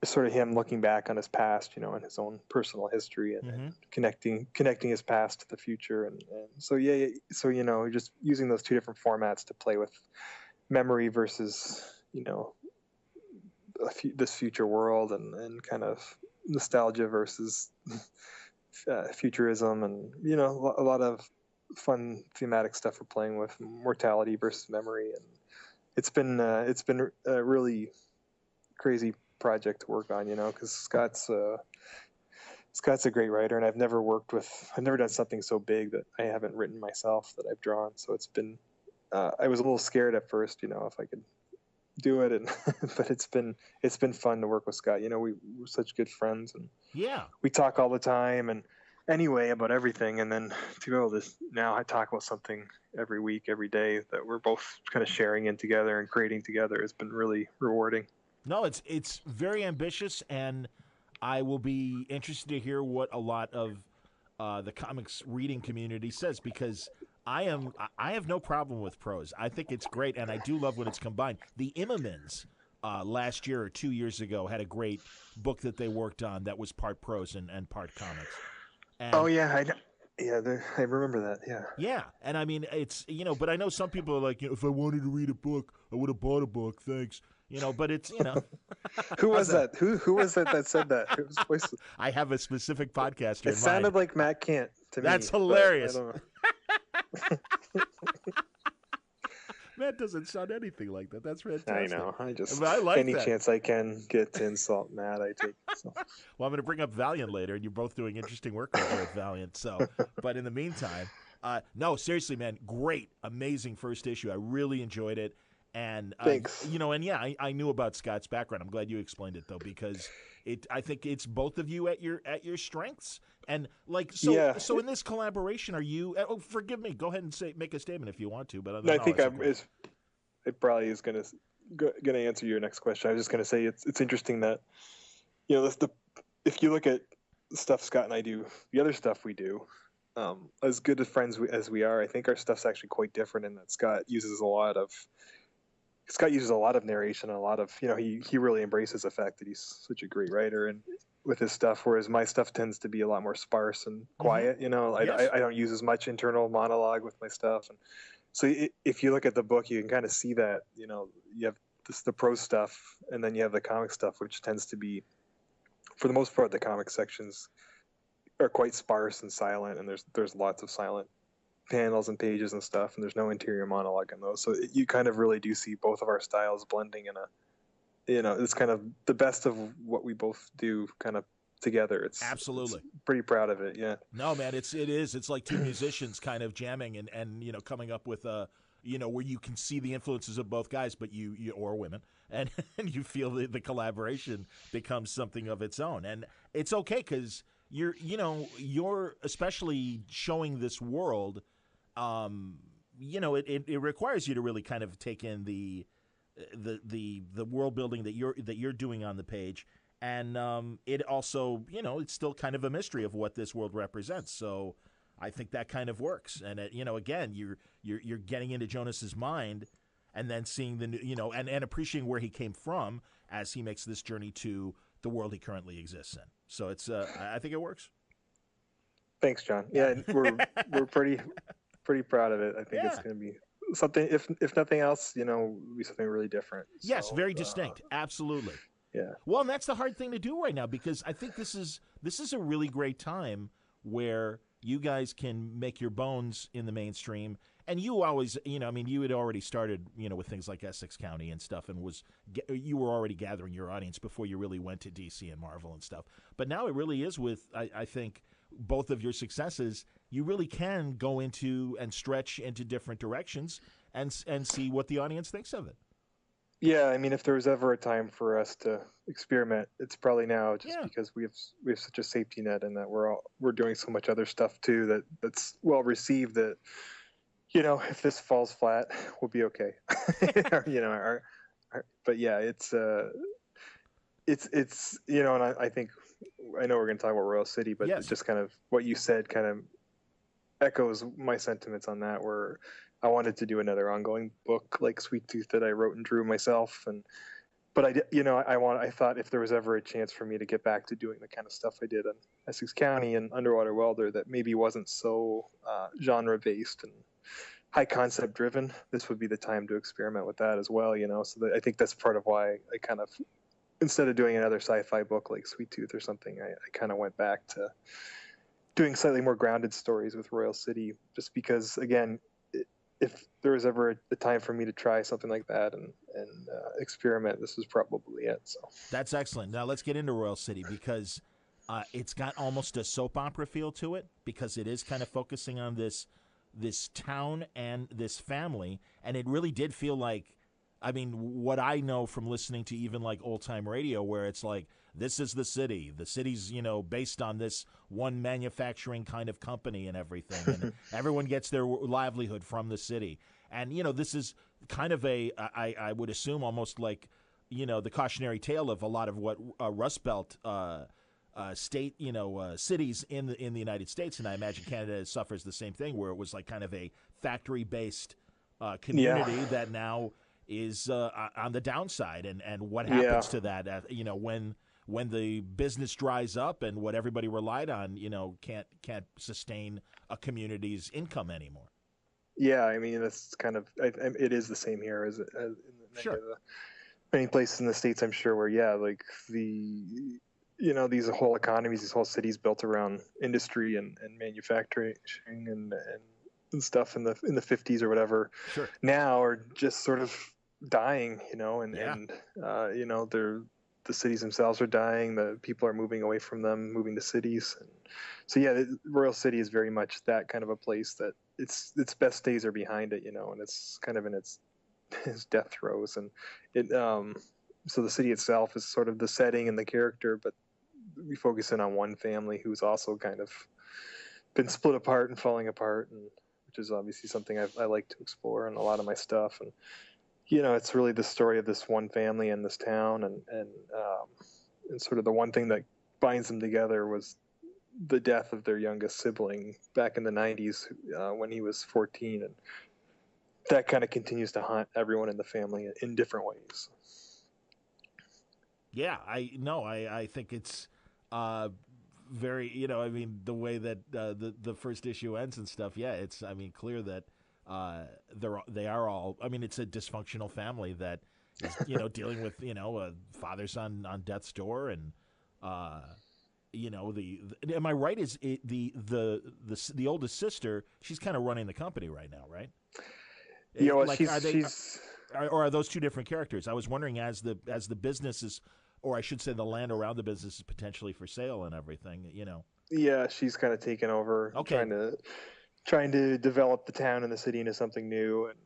sort of him looking back on his past, and his own personal history, and connecting his past to the future. And so just using those 2 different formats to play with memory versus this future world, and kind of nostalgia versus futurism, and a lot of fun thematic stuff we're playing with, mortality versus memory. And it's been a really crazy project to work on, because Scott's a great writer, and I've never done something so big that I haven't written myself, that I've drawn. So it's been I was a little scared at first, if I could do it, and but it's been fun to work with Scott. We're such good friends, and we talk all the time, and anyway, about everything. And then to be able to now talk about something every week, every day, that we're both kind of sharing in together and creating together, has been really rewarding. No, it's very ambitious, and I will be interested to hear what a lot of the comics reading community says, because I have no problem with prose. I think it's great, and I do love when it's combined. The Immermans last year or 2 years ago had a great book that they worked on that was part prose and part comics. And, I remember that. Yeah. Yeah, and I mean, it's but I know some people are like, if I wanted to read a book, I would have bought a book. Thanks. But it's Who was that? Who was it that said that? It was I have a specific podcaster. It sounded like Matt Kent. to That's me. hilarious. I don't know. That doesn't sound anything like that. That's fantastic. I know. I like any that. chance I can get to insult Matt, I take. So. Well, I'm going to bring up Valiant later, and you're both doing interesting work over at Valiant. So, but in the meantime, no, seriously, man, great, amazing first issue. I really enjoyed it, and Thanks. and yeah, I knew about Scott's background. I'm glad you explained it though, because I think it's both of you at your strengths, and like so. Yeah. So in this collaboration, are you? Oh, forgive me. Go ahead and make a statement if you want to. But I think it probably is going to answer your next question. I was just going to say it's interesting that if you look at the stuff Scott and I do, the other stuff we do, as good of friends as we are, I think our stuff's actually quite different in that Scott uses a lot of narration and a lot of he really embraces the fact that he's such a great writer and with his stuff, whereas my stuff tends to be a lot more sparse and quiet. Yes. I don't use as much internal monologue with my stuff, and so if you look at the book, you can kind of see that you have the prose stuff, and then you have the comic stuff, which tends to be, for the most part, the comic sections are quite sparse and silent, and there's lots of silent panels and pages and stuff, and there's no interior monologue in those. So you kind of really do see both of our styles blending in it's kind of the best of what we both do kind of together. Absolutely it's pretty proud of it. Yeah. No, man, it's like two musicians kind of jamming and coming up with where you can see the influences of both guys, but you or women, and you feel the collaboration becomes something of its own, and it's okay because you're especially showing this world. It requires you to really kind of take in the world building that you're doing on the page, and it also it's still kind of a mystery of what this world represents. So I think that kind of works, and again you're getting into Jonas's mind, and then seeing and appreciating where he came from as he makes this journey to the world he currently exists in. So it's I think it works. Thanks, John. Yeah, we're pretty proud of it. I think it's going to be something, if nothing else, be something really different. Yes, very distinct. Absolutely. Yeah. Well, and that's the hard thing to do right now, because I think this is a really great time where you guys can make your bones in the mainstream. And you always, you had already started, with things like Essex County and stuff, and you were already gathering your audience before you really went to DC and Marvel and stuff. But now it really is with, I think, both of your successes, you really can go into and stretch into different directions and see what the audience thinks of it. Yeah, if there was ever a time for us to experiment, it's probably now, just because we have such a safety net, and that we're doing so much other stuff too that's well received that if this falls flat, we'll be okay. But yeah, it's and I think I know we're going to talk about Royal City, but just kind of what you said kind of echoes my sentiments on that, where I wanted to do another ongoing book like Sweet Tooth that I wrote and drew myself, but I thought if there was ever a chance for me to get back to doing the kind of stuff I did in Essex County and Underwater Welder that maybe wasn't so genre based and high concept driven, this would be the time to experiment with that as well. So I think that's part of why I kind of, instead of doing another sci-fi book like Sweet Tooth or something, I kind of went back to doing slightly more grounded stories with Royal City, just because, again, if there was ever a time for me to try something like that and experiment, this was probably it. So that's excellent. Now let's get into Royal City, because it's got almost a soap opera feel to it, because it is kind of focusing on this town and this family, and it really did feel like, what I know from listening to even like old time radio, where it's like, this is the city. The city's, based on this one manufacturing kind of company and everything. And everyone gets their livelihood from the city. And, this is kind of I would assume almost like, the cautionary tale of a lot of what Rust Belt state, cities in the United States. And I imagine Canada suffers the same thing, where it was like kind of a factory-based community that now is on the downside, and what happens to that, when the business dries up and what everybody relied on, can't sustain a community's income anymore. Yeah, that's kind of, it is the same here as in many places in the States, I'm sure, where like the these whole economies, these whole cities built around industry and manufacturing and stuff in the 50s or whatever, Sure. now are just sort of dying, Yeah. they're the cities themselves are dying. The people are moving away from them, moving to cities. And so yeah, Royal City is very much that kind of a place that its best days are behind it, and it's kind of in its death throes. And it so the city itself is sort of the setting and the character, but we focus in on one family who's also kind of been split apart and falling apart, and which is obviously something I like to explore in a lot of my stuff. And it's really the story of this one family in this town, and sort of the one thing that binds them together was the death of their youngest sibling back in the 90s when he was 14, and that kind of continues to haunt everyone in the family in different ways. Yeah, I think it's very, the way that the first issue ends and stuff. Yeah, it's clear that they are all. It's a dysfunctional family that is dealing with a father's on death's door, and am I right? Is it the oldest sister? She's kind of running the company right now, right? Are those two different characters? I was wondering as the business is, or I should say, the land around the business is potentially for sale and everything. Yeah, she's kind of taken over, okay. trying to develop the town and the city into something new, and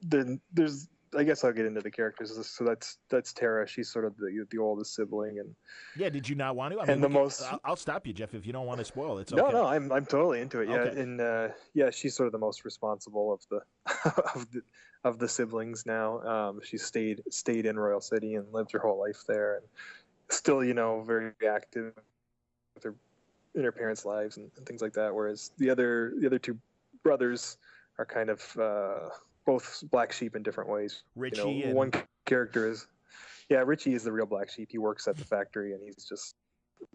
then there's, I guess I'll get into the characters. So that's Tara. She's sort of the oldest sibling, and yeah. Did you not want to? I'll stop you, Jeff, if you don't want to spoil. It's okay. No, I'm totally into it. Yeah, okay. And she's sort of the most responsible of the of the siblings now. She stayed in Royal City and lived her whole life there, and still very active in her parents' lives and things like that. Whereas the other two brothers are kind of both black sheep in different ways. Richie one character is, Richie is the real black sheep. He works at the factory and he's just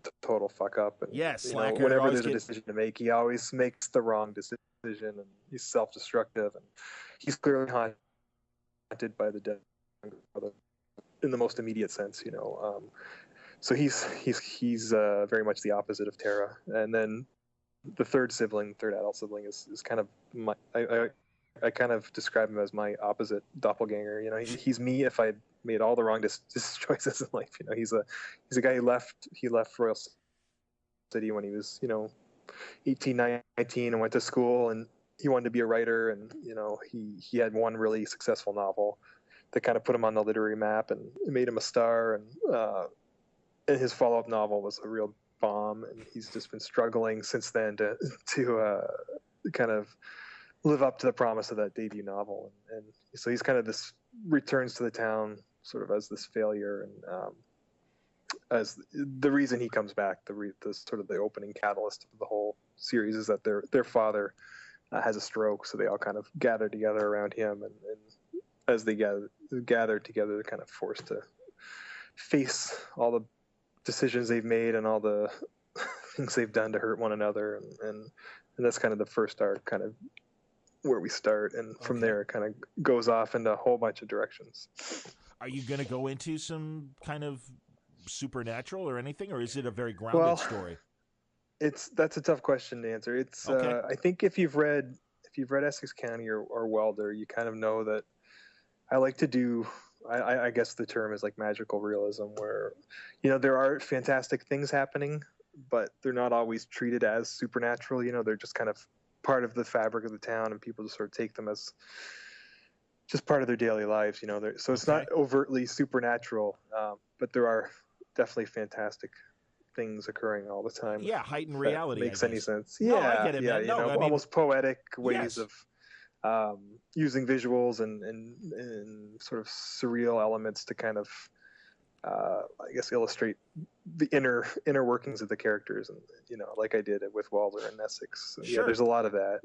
a total fuck up. And whenever there's a decision to make, he always makes the wrong decision, and he's self-destructive, and he's clearly haunted by the death in the most immediate sense. So he's very much the opposite of Tara. And then the third adult sibling is kind of I kind of describe him as my opposite doppelganger. He's me if I made all the wrong choices in life. He's a guy who left Royal City when he was 18, 19, and went to school, and he wanted to be a writer, and he had one really successful novel that kind of put him on the literary map and made him a star, and his follow-up novel was a real bomb, and he's just been struggling since then to kind of live up to the promise of that debut novel, and so he's kind of this returns to the town sort of as this failure, and as the reason he comes back, the sort of the opening catalyst of the whole series is that their father has a stroke, so they all kind of gather together around him, and as they gather together, they're kind of forced to face all the decisions they've made and all the things they've done to hurt one another, and that's kind of the first arc, kind of where we start, and from there it kind of goes off into a whole bunch of directions. Are you going to go into some kind of supernatural or anything, or is it a very grounded story? That's a tough question to answer. It's I think if you've read Essex County or Welder, you kind of know that I like to do, I guess the term is like magical realism, where there are fantastic things happening, but they're not always treated as supernatural. They're just kind of part of the fabric of the town, and people just sort of take them as just part of their daily lives. So it's not overtly supernatural, but there are definitely fantastic things occurring all the time. Yeah, heightened reality. Makes any sense? Yeah, I get it, man. Almost poetic ways of using visuals and sort of surreal elements to kind of, I guess, illustrate the inner workings of the characters, and like I did it with Walder and Essex. So, sure. There's a lot of that.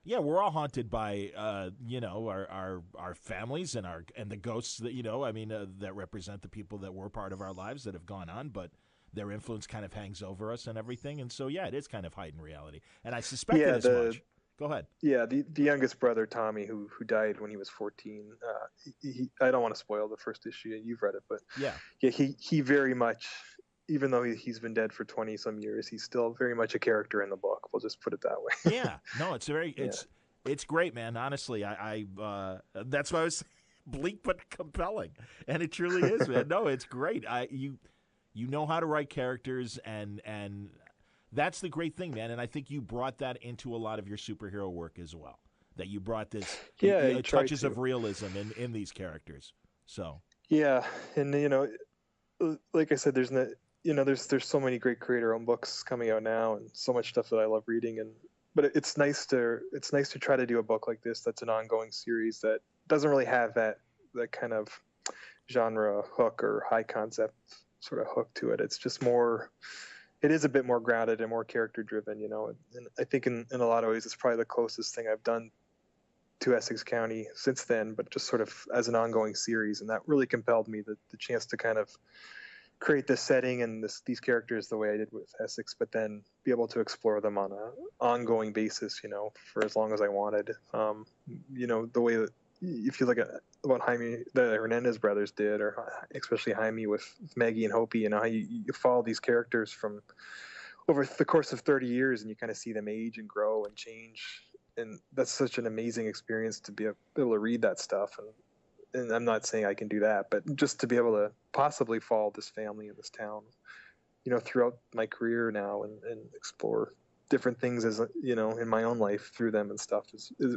Yeah, we're all haunted by our families and the ghosts that that represent the people that were part of our lives that have gone on, but their influence kind of hangs over us and everything. And so it is kind of heightened reality, and I suspected as much. Go ahead. Yeah, the youngest brother, Tommy, who died when he was 14. I don't want to spoil the first issue. You've read it, but yeah, he very much, even though he's been dead for 20 some years, he's still very much a character in the book. We'll just put it that way. Yeah, no, it's great, man. Honestly, I that's why I was bleak but compelling, and it truly is, man. No, it's great. You know how to write characters, and that's the great thing, man. And I think you brought that into a lot of your superhero work as well. That you brought this touches of realism in these characters. So yeah, and like I said, there's so many great creator-owned books coming out now, and so much stuff that I love reading. But it's nice to try to do a book like this that's an ongoing series that doesn't really have that kind of genre hook or high concept sort of hook to it. It's just more. It is a bit more grounded and more character driven, and I think in a lot of ways it's probably the closest thing I've done to Essex County since then, but just sort of as an ongoing series. And that really compelled me, the chance to kind of create this setting and these characters the way I did with Essex, but then be able to explore them on an ongoing basis, for as long as I wanted. The way that, if you look at what Jaime, the Hernandez brothers did, or especially Jaime with Maggie and Hopi, how you follow these characters from over the course of 30 years, and you kind of see them age and grow and change. And that's such an amazing experience to be able to read that stuff. And I'm not saying I can do that, but just to be able to possibly follow this family in this town, throughout my career now, and explore different things as in my own life through them and stuff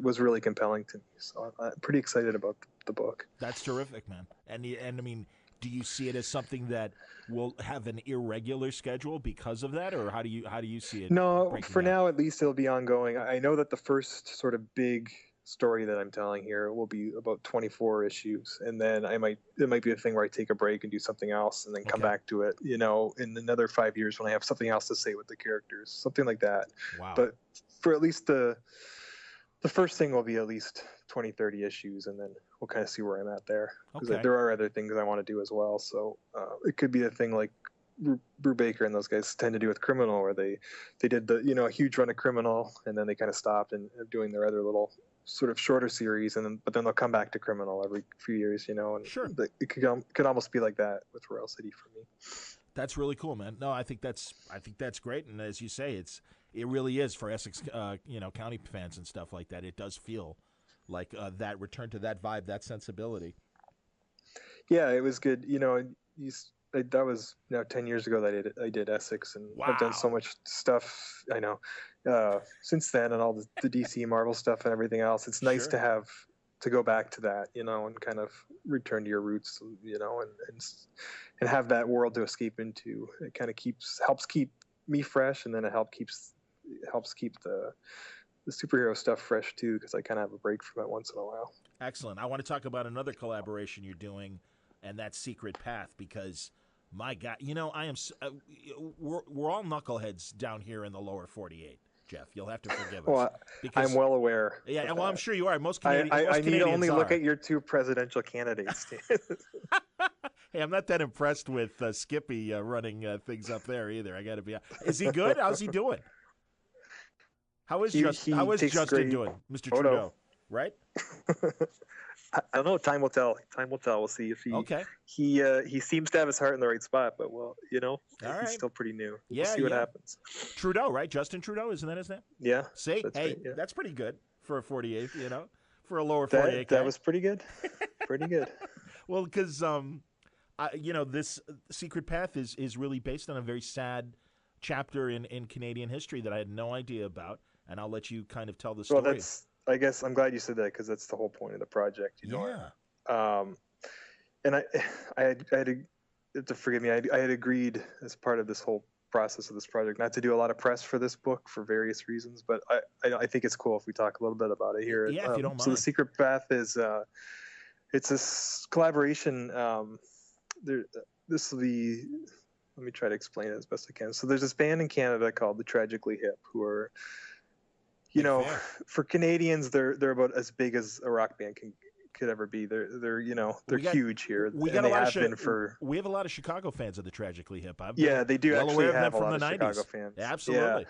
was really compelling to me. So I'm pretty excited about the book. That's terrific, man. And I mean, do you see it as something that will have an irregular schedule because of that, or how do you see it? No, for now at least it'll be ongoing. I know that the first sort of big story that I'm telling here will be about 24 issues, and then it might be a thing where I take a break and do something else, and then come back to it, in another 5 years when I have something else to say with the characters, something like that. Wow. But for at least the first thing will be at least 20, 30 issues, and then we'll kind of see where I'm at there. Because there are other things I want to do as well. So it could be a thing like Brubaker and those guys tend to do with Criminal, where they did a huge run of Criminal, and then they kind of stopped and doing their other little sort of shorter series, but then they'll come back to Criminal every few years, and sure, it could almost be like that with Royal City for me. That's really cool, man. No, I think that's great, and as you say, it really is for Essex, County fans and stuff like that. It does feel like that return to that vibe, that sensibility. Yeah, it was good. That was now 10 years ago that I did Essex, and wow. I've done so much stuff. I know since then, and all the DC Marvel stuff and everything else. It's nice Sure. to go back to that, and kind of return to your roots, and have that world to escape into. It kind of helps keep me fresh, and then it helps keep the superhero stuff fresh too, because I kind of have a break from it once in a while. Excellent. I want to talk about another collaboration you're doing, and that's Secret Path, because my God, I am. We're all knuckleheads down here in the lower 48. Jeff, you'll have to forgive us. Well, I'm well aware. Yeah, well, I'm sure you are. Most I Canadians need to only are. look at your two presidential candidates. Hey, I'm not that impressed with Skippy running things up there either. I got to be. Is he good? How's he doing? How is Justin doing, Mr. Trudeau? Right? I don't know. Time will tell. We'll see if he. Okay. He seems to have his heart in the right spot, but he's right. still pretty new. Yeah, we'll see what happens. Trudeau, right? Justin Trudeau, isn't that his name? Yeah. See, right, yeah. That's pretty good for a 48. For a lower 48. That was pretty good. Pretty good. Well, because this Secret Path is really based on a very sad chapter in Canadian history that I had no idea about, and I'll let you kind of tell the story. Well, I guess I'm glad you said that, because that's the whole point of the project. Yeah. And I had to forgive me. I had agreed as part of this whole process of this project not to do a lot of press for this book for various reasons, but I think it's cool if we talk a little bit about it here. Yeah, if you don't mind. So the Secret Path is it's a collaboration. This will be. Let me try to explain it as best I can. So there's this band in Canada called the Tragically Hip, who are, for Canadians, they're about as big as a rock band could ever be. They're huge here. We have a lot of Chicago fans of the Tragically Hip. They do well actually aware have of them a lot from of the 90s. Chicago fans. Absolutely,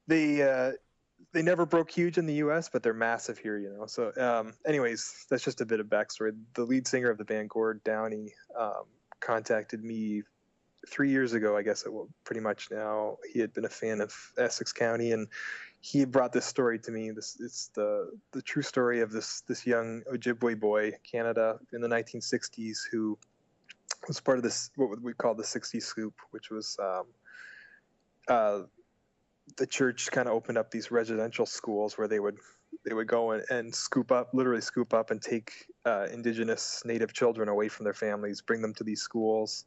yeah. they never broke huge in the U.S., but they're massive here, you know. So, anyways, that's just a bit of backstory. The lead singer of the band, Gord Downie, contacted me 3 years ago, I guess it will pretty much now. He had been a fan of Essex County, and he brought this story to me. It's the true story of this young Ojibwe boy, Canada, in the 1960s, who was part of this, what we call the 60s scoop, which was the church kind of opened up these residential schools where they would go and literally scoop up and take indigenous native children away from their families, bring them to these schools,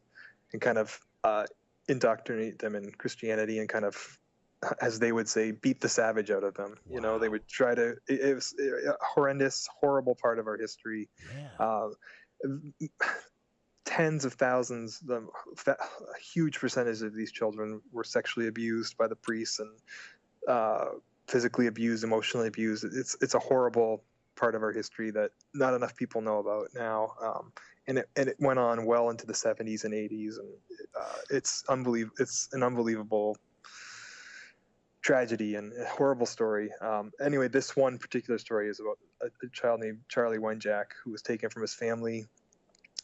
and kind of indoctrinate them in Christianity and kind of, as they would say, beat the savage out of them. Wow. You know, they would try to. It was a horrendous, horrible part of our history. Yeah. Tens of thousands, a huge percentage of these children were sexually abused by the priests and physically abused, emotionally abused. It's a horrible part of our history that not enough people know about now. And it went on well into the 70s and 80s, and it's unbelievable. It's an unbelievable tragedy and a horrible story. Anyway, this one particular story is about a child named Charlie Wenjack who was taken from his family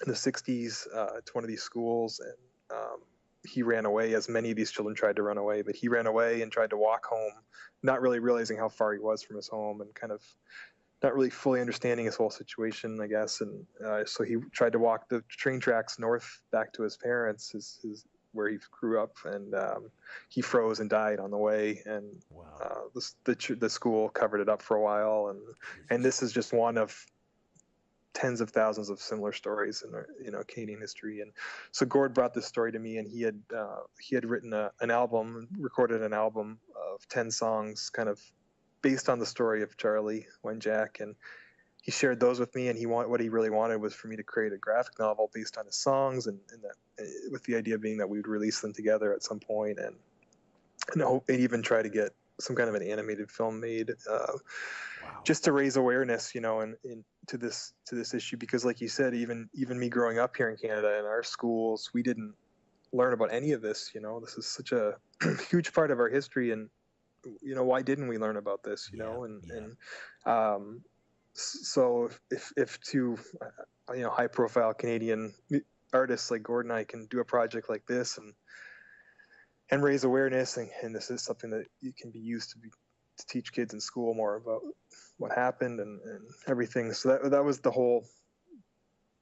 in the 60s to one of these schools, and he ran away, as many of these children tried to run away, but he ran away and tried to walk home, not really realizing how far he was from his home, and kind of not really fully understanding his whole situation, I guess. And so he tried to walk the train tracks north back to his parents, his where he grew up, and he froze and died on the way. And wow. The school covered it up for a while, and this is just one of tens of thousands of similar stories in Canadian history. And so Gord brought this story to me, and he had written recorded an album of 10 songs, kind of based on the story of Charlie Wenjack, and he shared those with me. And what he really wanted was for me to create a graphic novel based on his songs, and that, with the idea being that we would release them together at some point, and even try to get some kind of an animated film made, wow. Just to raise awareness, and to this issue, because like you said, even me growing up here in Canada, in our schools, we didn't learn about any of this. This is such a huge part of our history, and why didn't we learn about this? So if two high profile Canadian artists like Gord and I can do a project like this and raise awareness, and this is something that can be used to teach kids in school more about what happened and everything. So that was the whole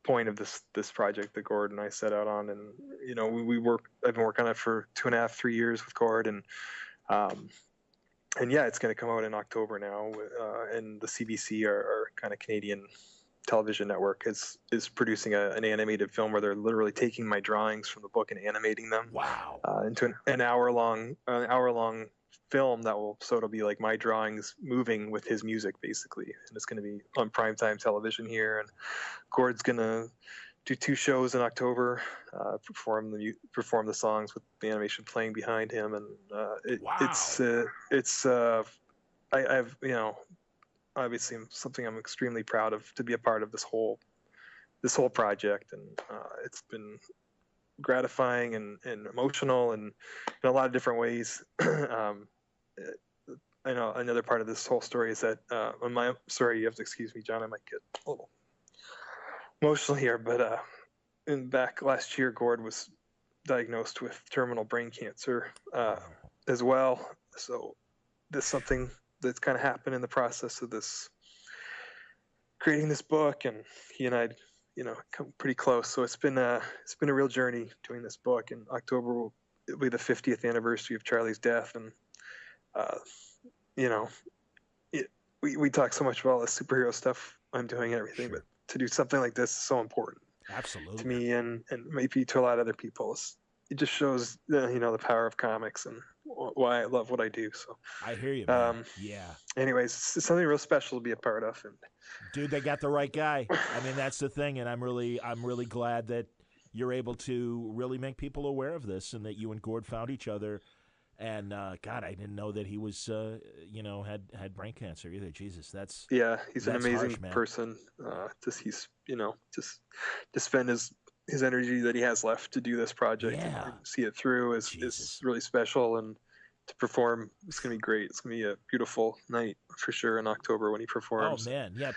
point of this project that Gord and I set out on. And I've been working on it for 2.5, 3 years with Gord, and yeah, it's going to come out in October now. And the CBC, our kind of Canadian television network, is producing an animated film where they're literally taking my drawings from the book and animating them. Wow. Into an hour long film it'll be like my drawings moving with his music, basically, and it's going to be on primetime television here. And Gord's going to do 2 shows in October, perform the songs with the animation playing behind him, and it's I've obviously something I'm extremely proud of, to be a part of this whole project, and it's been gratifying and emotional, and in a lot of different ways. I know another part of this whole story is that sorry, you have to excuse me, John, I might get a little emotional here, but back last year, Gord was diagnosed with terminal brain cancer as well. So there's something that's kind of happened in the process of creating this book, and he and I come pretty close. So it's been a real journey doing this book. In October it'll be the 50th anniversary of Charlie's death, and we talk so much about all the superhero stuff I'm doing and everything, but to do something like this is so important. Absolutely. To me, and maybe to a lot of other people. It just shows the power of comics and why I love what I do. So I hear you, man. Yeah. Anyways, it's something real special to be a part of. And dude, they got the right guy. I mean, that's the thing, and I'm really glad that you're able to really make people aware of this, and that you and Gord found each other. And God, I didn't know that he was had brain cancer either. Jesus, that's he's an amazing person. He's to spend his energy that he has left to do this project and see it through is really special. And to perform. It's gonna be great. It's gonna be a beautiful night for sure in October when he performs. Oh man, yeah.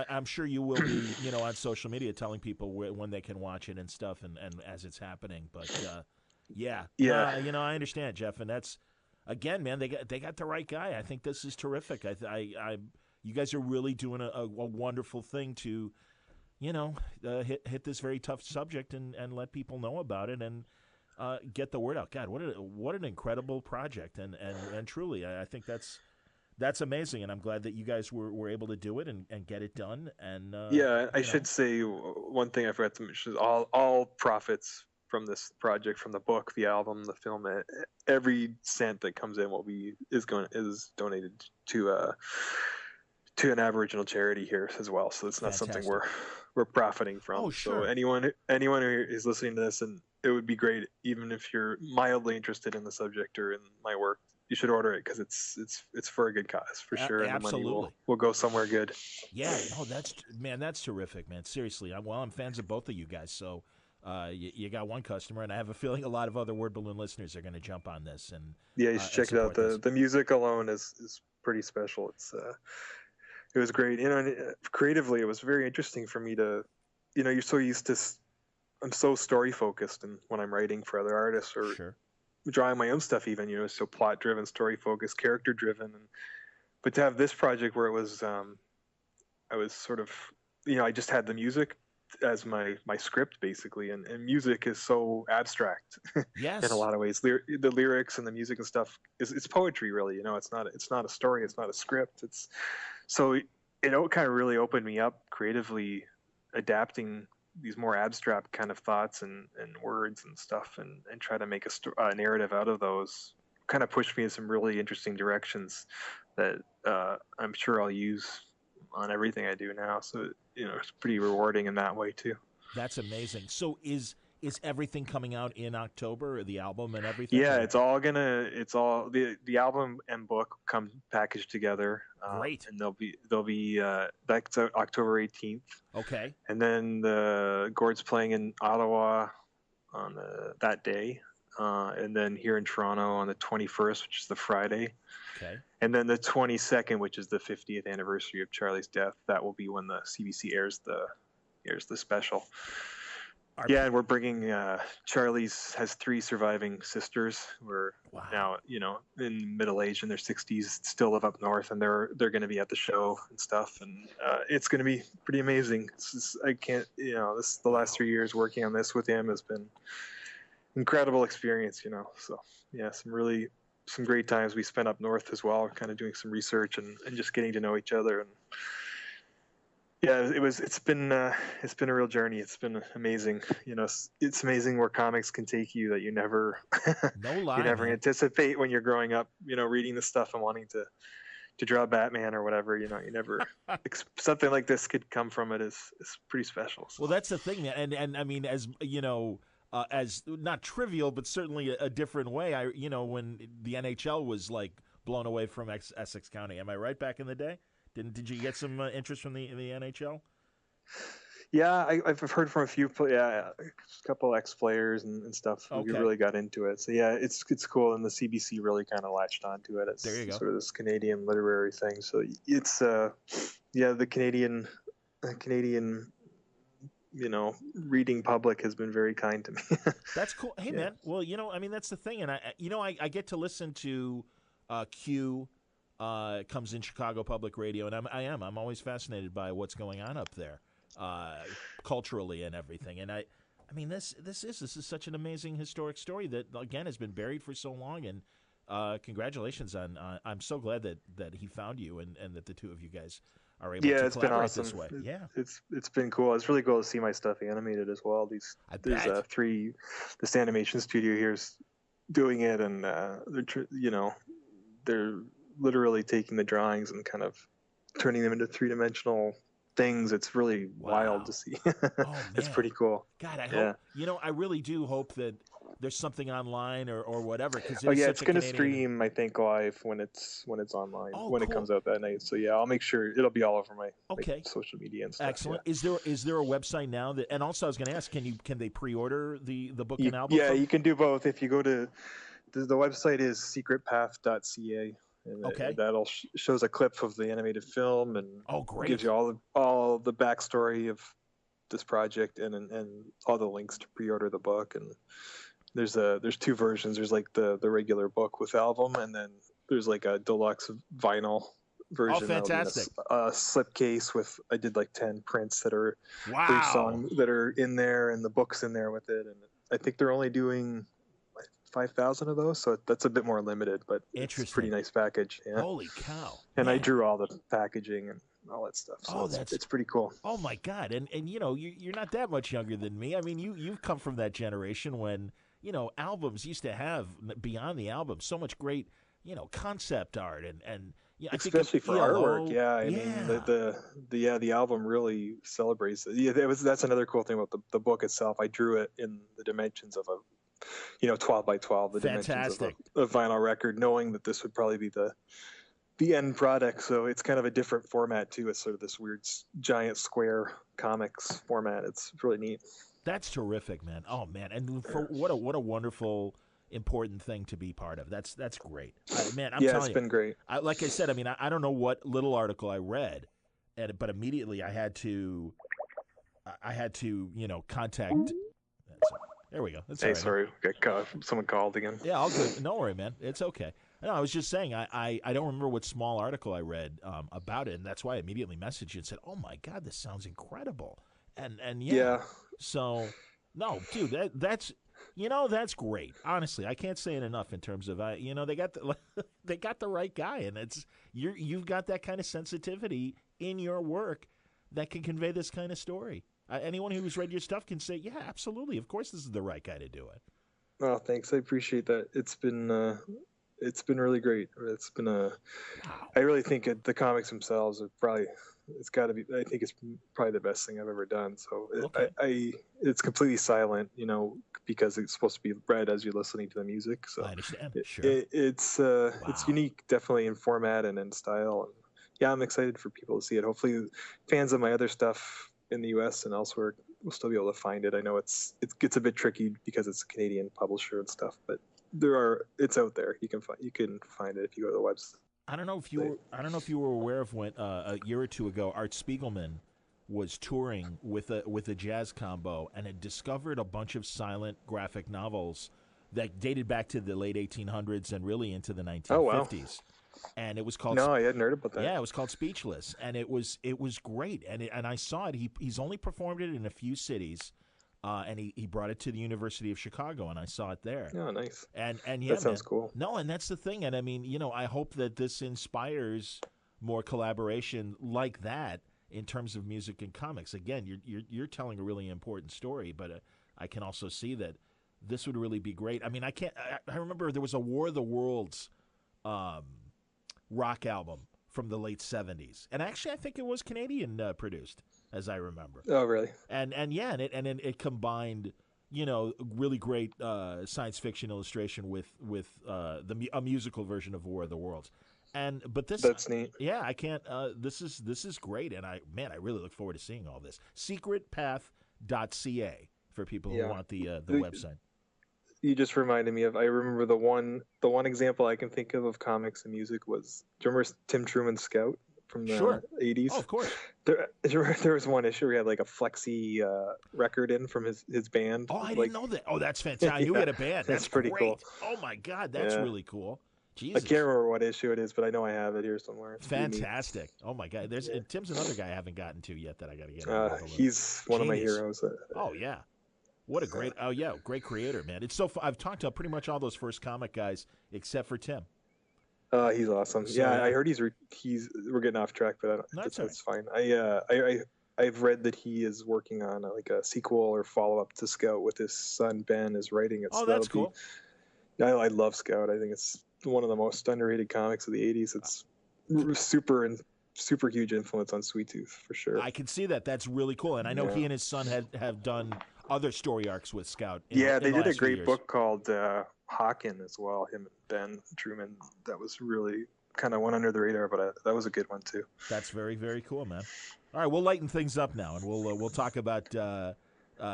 I'm sure you will be, on social media telling people when they can watch it and stuff, and as it's happening. But yeah. I understand, Jeff, and that's again, man. They got the right guy. I think this is terrific. You guys are really doing a wonderful thing to, hit this very tough subject and let people know about it and. Get the word out. God, what an incredible project, and truly, I think that's amazing, and I'm glad that you guys were able to do it and get it done. And I should say one thing I forgot to mention is all profits from this project, from the book, the album, the film, every cent that comes in is donated to an Aboriginal charity here as well. So it's not Fantastic. something we're profiting from. Oh, sure. So anyone who is listening to this, and it would be great, even if you're mildly interested in the subject or in my work, you should order it because it's for a good cause for sure. And absolutely. the money will go somewhere good. Yeah. Oh, that's terrific, man. Seriously. I'm fans of both of you guys. So you got one customer, and I have a feeling a lot of other Word Balloon listeners are going to jump on this. And yeah, you should check it out. The music alone is pretty special. It was great. And creatively, it was very interesting for me to, you're so used to. I'm so story focused, and when I'm writing for other artists or sure. drawing my own stuff, even so plot driven, story focused, character driven, but to have this project where it was, I was sort of, I just had the music as my script basically, and music is so abstract. Yes. In a lot of ways, the lyrics and the music and stuff it's poetry really. It's not a story, it's not a script. So it kind of really opened me up creatively, adapting these more abstract kind of thoughts and words and stuff, and try to make a narrative out of those. Kind of pushed me in some really interesting directions that I'm sure I'll use on everything I do now. So it's pretty rewarding in that way too. That's amazing. So is everything coming out in October, the album and everything? Yeah, it's all the album and book come packaged together. Great. And they'll be that's out October 18th. Okay. And then Gord's playing in Ottawa on that day, and then here in Toronto on the 21st, which is the Friday. Okay. And then the 22nd, which is the 50th anniversary of Charlie's death, that will be when the CBC airs the special. And we're bringing Charlie's has 3 surviving sisters who are now in middle age, in their 60s, still live up north, and they're going to be at the show and stuff, and it's going to be pretty amazing. The last 3 years working on this with him has been incredible experience. So yeah, some great times we spent up north as well, kind of doing some research and just getting to know each other. And yeah, it's been a real journey. It's been amazing. It's amazing where comics can take you that you never anticipate when you're growing up, reading this stuff and wanting to draw Batman or whatever. You never something like this could come from it is pretty special. So. Well, that's the thing, and I mean, as as not trivial, but certainly a different way. When the NHL was like blown away from Essex County, am I right? Back in the day. Did you get some interest from the NHL? Yeah, I've heard from a couple ex-players and stuff who really got into it. So yeah, it's cool, and the CBC really kind of latched onto it. It's there you go. Sort of this Canadian literary thing. So it's the Canadian reading public has been very kind to me. That's cool. Hey man, well that's the thing, and I get to listen to Q. Comes in Chicago Public Radio, and I'm always fascinated by what's going on up there, culturally and everything. And I mean this is such an amazing historic story that again has been buried for so long. And congratulations on I'm so glad that he found you and that the two of you guys are able to collaborate this way. Yeah, it's been cool. It's really cool to see my stuff animated as well. There's 3 this animation studio here's doing it, and they're literally taking the drawings and kind of turning them into 3-dimensional things. It's really wild to see. It's pretty cool. God, I hope, I really do hope that there's something online or whatever. It's going to stream, I think, live when it's online, it comes out that night. So yeah, I'll make sure it'll be all over my social media and stuff. Excellent. Yeah. Is there a website now that, and also I was going to ask, can they pre-order the book and album? Yeah, you can do both. If you go to the website is secretpath.ca, and Okay. that'll shows a clip of the animated film and Great. gives you all the backstory of this project and all the links to pre-order the book. And there's two versions. There's like the regular book with album, and then there's like a deluxe vinyl version. Oh, fantastic! A slipcase with I did like 10 prints that are wow. each song that are in there, and the book's in there with it. And I think they're only doing 5,000 of those, so that's a bit more limited, but it's a pretty nice package. Yeah. Holy cow! And I drew all the packaging and all that stuff. So it's pretty cool. Oh my God! And you know, you're not that much younger than me. I mean, you've come from that generation when, you know, albums used to have, beyond the album, so much great, you know, concept art and yeah, especially for artwork. Yeah, I mean the album really celebrates it. Yeah, that's another cool thing about the book itself. I drew it in the dimensions of a 12 by 12, the dimensions of a vinyl record, knowing that this would probably be the end product. So it's kind of a different format too. It's sort of this weird giant square comics format. It's really neat. That's terrific, man. Oh man, and what a wonderful, important thing to be part of. That's great, man. I'm telling it's been great. Like I said, I mean, I don't know what little article I read, but immediately I had to contact. There we go. That's hey, all right. Sorry, someone called again. Yeah, all good. No worry, man. It's okay. No, I was just saying I don't remember what small article I read about it, and that's why I immediately messaged you and said, "Oh my God, this sounds incredible." And yeah. So no, dude, that's great. Honestly, I can't say it enough in terms of they got the right guy, and you've got that kind of sensitivity in your work that can convey this kind of story. Anyone who's read your stuff can say, yeah, absolutely, of course, this is the right guy to do it. Oh, thanks. I appreciate that. It's been really great. It's been I really think the comics themselves are probably. It's got to be. I think it's probably the best thing I've ever done. So it's completely silent, because it's supposed to be read as you're listening to the music. So I understand. It's unique, definitely in format and in style. And yeah, I'm excited for people to see it. Hopefully, fans of my other stuff in the U.S. and elsewhere will still be able to find it. I know it gets a bit tricky because it's a Canadian publisher and stuff, but it's out there. You can find it if you go to the website. I don't know if you were aware of when a year or two ago Art Spiegelman was touring with a jazz combo and had discovered a bunch of silent graphic novels that dated back to the late 1800s and really into the 1950s. Oh, wow. And it was called. No, I hadn't heard about that. Yeah, it was called Speechless, and it was great. And I saw it. He's only performed it in a few cities, and he brought it to the University of Chicago, and I saw it there. Oh, nice. And yeah, that sounds cool. No, and that's the thing. And I mean, I hope that this inspires more collaboration like that in terms of music and comics. Again, you're telling a really important story, but I can also see that this would really be great. I mean, I remember there was a War of the Worlds rock album from the late 70s, and actually I think it was Canadian produced, as I remember. Oh, really? And it combined really great science fiction illustration with a musical version of War of the Worlds. But that's neat. Yeah, I can't. This is great, and I really look forward to seeing all this. Secretpath.ca for people who want the website. You just reminded me of. I remember the one example I can think of comics and music was. Do you remember Tim Truman's Scout from the 80s? Oh, of course. There was one issue where he had like a flexi record in from his band. Oh, I didn't know that. Oh, that's fantastic. I knew he had a band. That's pretty great. Cool. Oh my God, that's really cool. Jesus. I can't remember what issue it is, but I know I have it here somewhere. Fantastic. Oh my God. Tim's another guy I haven't gotten to yet that I got to get. He's one of my heroes. Oh yeah. What a great, great creator, man. It's so fun. I've talked to pretty much all those first comic guys except for Tim. He's awesome. So, I heard we're getting off track, but that's fine. I've read that he is working on like a sequel or follow-up to Scout with his son Ben is writing it. Oh, that's cool. I love Scout. I think it's one of the most underrated comics of the 80s. It's super huge influence on Sweet Tooth for sure. I can see that. That's really cool. And I know he and his son have done other story arcs with Scout. They did a great book called Hawken as well. Him and Ben Truman. That was really kind of went under the radar, but that was a good one too. That's very, very cool, man. All right, we'll lighten things up now, and we'll talk about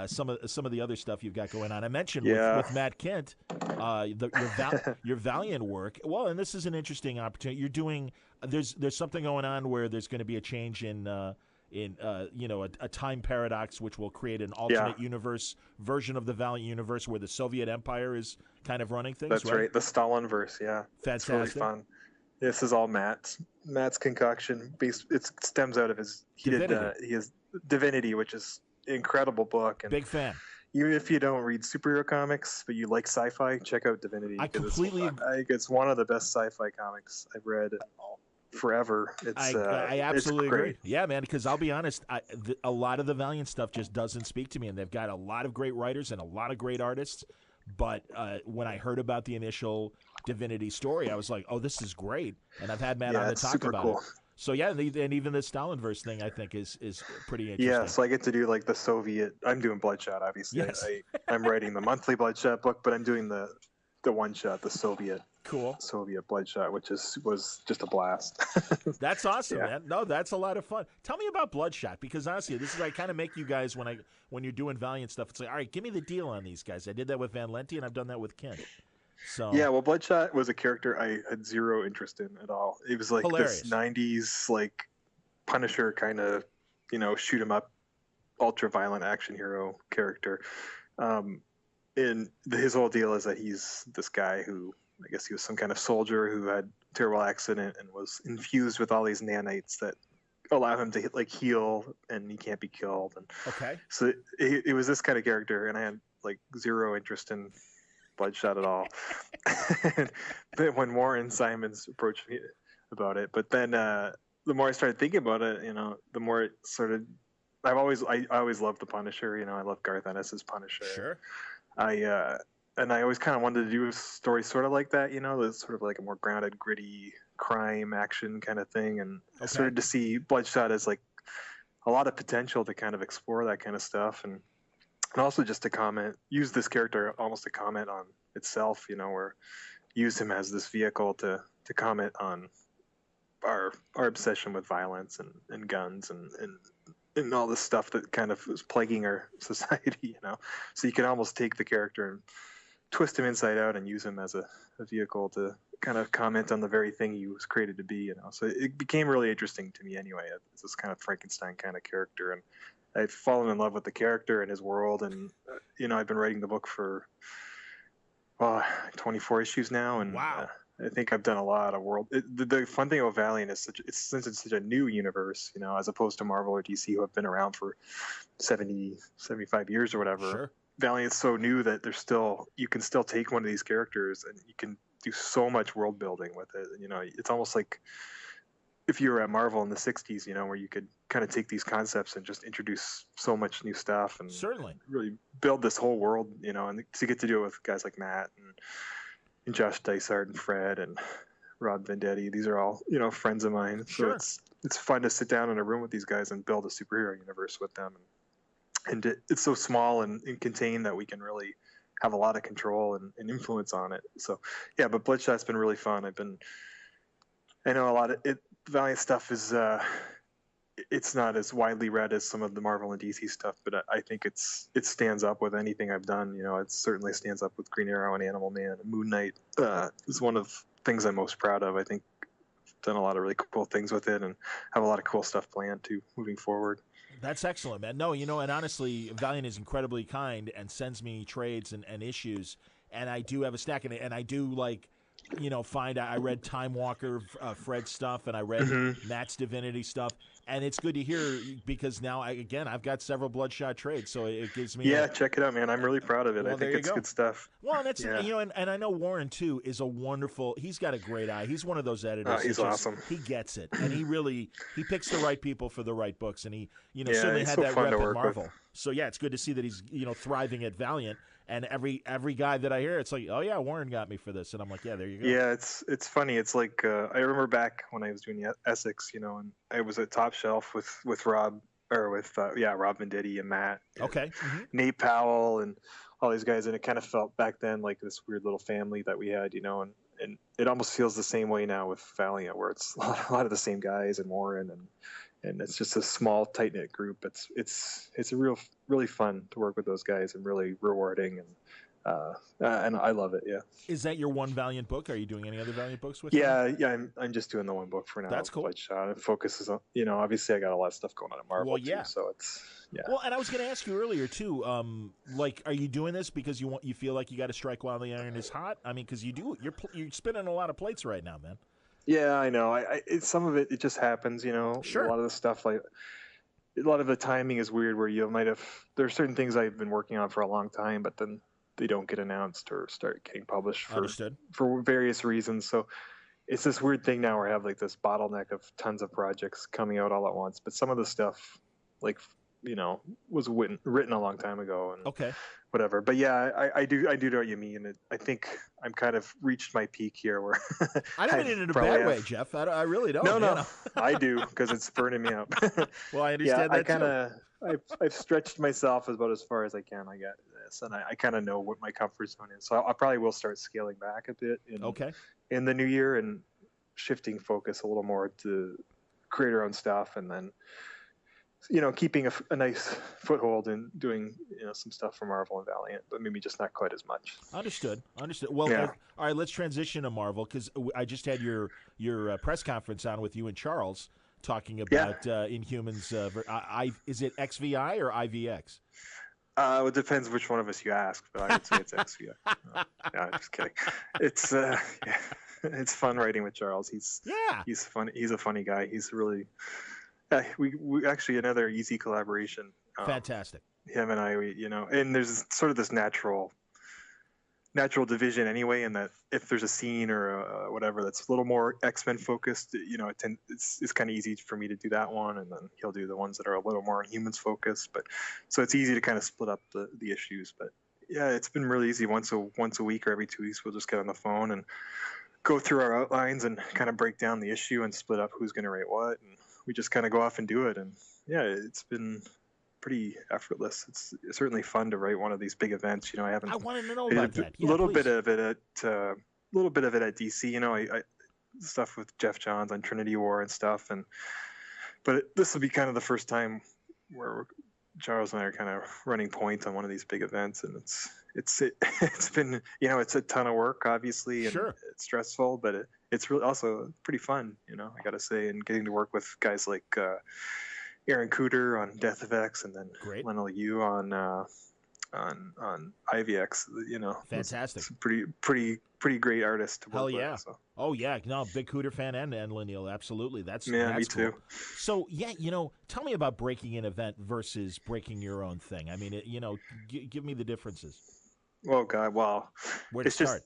some of the other stuff you've got going on. I mentioned Yeah. with Matt Kent, your Valiant work. Well, and this is an interesting opportunity. You're doing there's something going on where there's going to be a change in a time paradox, which will create an alternate universe version of the Valiant universe where the Soviet Empire is kind of running things. That's right. The Stalinverse. Yeah, fantastic. It's really fun. This is all Matt's concoction. It stems out of his Divinity, which is an incredible book. And big fan. Even if you don't read superhero comics, but you like sci-fi, check out Divinity. I completely. I think it's one of the best sci-fi comics I've read forever. I absolutely agree. Yeah, man. Because I'll be honest, a lot of the Valiant stuff just doesn't speak to me, and they've got a lot of great writers and a lot of great artists. But when I heard about the initial Divinity story, I was like, "Oh, this is great!" And I've had Matt on to talk about it. So yeah, and even the Stalinverse thing, I think, is pretty interesting. Yeah, so I get to do like the Soviet. I'm doing Bloodshot, obviously. Yes. I'm writing the monthly Bloodshot book, but I'm doing the one shot, the Soviet Bloodshot, which was just a blast. That's awesome, man. No, that's a lot of fun. Tell me about Bloodshot, because honestly, this is I kind of make you guys when you're doing Valiant stuff. It's like, all right, give me the deal on these guys. I did that with Van Lente, and I've done that with Kent. So yeah, well, Bloodshot was a character I had zero interest in at all. It was like hilarious. This '90s like Punisher kind of shoot 'em up, ultra violent action hero character. And his whole deal is that he's this guy who, I guess he was some kind of soldier who had a terrible accident and was infused with all these nanites that allow him to heal, and he can't be killed. And okay, so it was this kind of character, and I had like zero interest in Bloodshot at all. But when Warren Simons approached me about it, but then the more I started thinking about it, the more it sort of. I always loved the Punisher. I love Garth Ennis's Punisher. Sure. And I always kind of wanted to do a story sort of like that, that's sort of like a more grounded, gritty crime action kind of thing. And I started to see Bloodshot as like a lot of potential to kind of explore that kind of stuff. And also just to use this character almost to comment on itself, or use him as this vehicle to comment on our obsession with violence and guns and all this stuff that kind of is plaguing our society, So you can almost take the character and twist him inside out and use him as a vehicle to kind of comment on the very thing he was created to be, So it became really interesting to me anyway. It's this kind of Frankenstein kind of character, and I've fallen in love with the character and his world. And I've been writing the book for 24 issues now, and wow. I think I've done a lot of world. The fun thing about Valiant is since it's such a new universe, as opposed to Marvel or DC, who have been around for 70, 75 years or whatever. Sure. Valiant's so new that you can still take one of these characters and you can do so much world building with it. It's almost like if you were at Marvel in the 60s, where you could kind of take these concepts and just introduce so much new stuff and certainly really build this whole world, and to get to do it with guys like Matt and Josh Dysart and Fred and Rob Vendetti. These are all, friends of mine. So sure. It's fun to sit down in a room with these guys and build a superhero universe with them. And it's so small and contained that we can really have a lot of control and influence on it. So yeah, but Bloodshot's been really fun. I know a lot of Valiant stuff is, it's not as widely read as some of the Marvel and DC stuff, but I think it stands up with anything I've done. It certainly stands up with Green Arrow and Animal Man. And Moon Knight is one of things I'm most proud of. I think I've done a lot of really cool things with it and have a lot of cool stuff planned too moving forward. That's excellent, man. No, and honestly, Valiant is incredibly kind and sends me trades and issues, and I do have a stack in it, and I do I read Time Walker, Fred's stuff, and I read Matt's Divinity stuff, and it's good to hear because now I've got several Bloodshot trades, so it gives me check it out, man. I'm really proud of it. Well, I think it's good stuff. Well, and it's and I know Warren too is a wonderful. He's got a great eye. He's one of those editors. Oh, he's awesome. He gets it, and he picks the right people for the right books, and he certainly had that rep at Marvel. So yeah, it's good to see that he's thriving at Valiant. And every guy that I hear, it's like, oh yeah, Warren got me for this, and I'm like, yeah, there you go. Yeah, it's funny. It's like I remember back when I was doing Essex, and I was at Top Shelf with Rob Rob Venditti and Matt, and Nate Powell, and all these guys, and it kind of felt back then like this weird little family that we had, and it almost feels the same way now with Valiant, where it's a lot of the same guys and Warren and it's just a small, tight knit group. It's really fun to work with those guys, and really rewarding, and I love it. Yeah. Is that your one Valiant book? Are you doing any other Valiant books with them? Yeah. I'm just doing the one book for now. That's cool. Bloodshot. It focuses on, obviously I got a lot of stuff going on at Marvel too, so it's Well, and I was going to ask you earlier too. Are you doing this because you feel like you got to strike while the iron is hot? I mean, because you're spinning a lot of plates right now, man. Yeah, I know. Some of it just happens, Sure. A lot of the stuff, like a lot of the timing is weird. Where there are certain things I've been working on for a long time, but then they don't get announced or start getting published for various reasons. So it's this weird thing now where I have like this bottleneck of tons of projects coming out all at once. But some of the stuff, like, was written a long time ago, and whatever. But yeah, I do know what you mean. And I think I'm kind of reached my peak here, where I don't mean it in a bad way, Jeff. I really don't. No, I do, because it's burning me up. Well, I understand that too. I've stretched myself about as far as I can. I get this, and I kind of know what my comfort zone is. So I probably will start scaling back a bit in the new year, and shifting focus a little more to create our own stuff, and then keeping a nice foothold in doing some stuff for Marvel and Valiant, but maybe just not quite as much. Understood. Well, all right, let's transition to Marvel, because I just had your press conference on with you and Charles talking about Inhumans. Is it XVI or IVX? It depends which one of us you ask, but I would say it's XVI. No, I'm just kidding. It's it's fun writing with Charles. He's funny. He's a funny guy. He's really. We actually, another easy collaboration. Fantastic. Him and I, and there's sort of this natural division anyway, in that if there's a scene or whatever that's a little more X-Men focused, it's kind of easy for me to do that one, and then he'll do the ones that are a little more Humans focused. But so it's easy to kind of split up the issues. But yeah, it's been really easy. Once a week or every 2 weeks, we'll just get on the phone and go through our outlines and kind of break down the issue and split up who's going to write what, and we just kind of go off and do it. And yeah, it's been pretty effortless. It's certainly fun to write one of these big events. I wanted to know about that. A little bit of it at DC. I stuff with Jeff Johns on Trinity War and stuff. But this will be kind of the first time where Charles and I are kind of running point on one of these big events, and it's been it's a ton of work, obviously, and it's stressful, but it's really also pretty fun, I gotta say, and getting to work with guys like Aaron Cooter on Death of X, and then Lionel Yu on IVX. Fantastic. It's pretty great artist to work with. Yeah. So. Oh yeah, no, big Cooter fan and Lionel, absolutely. That's me cool. Too. So yeah, tell me about breaking an event versus breaking your own thing. I mean, give me the differences. Oh God, well, where to start?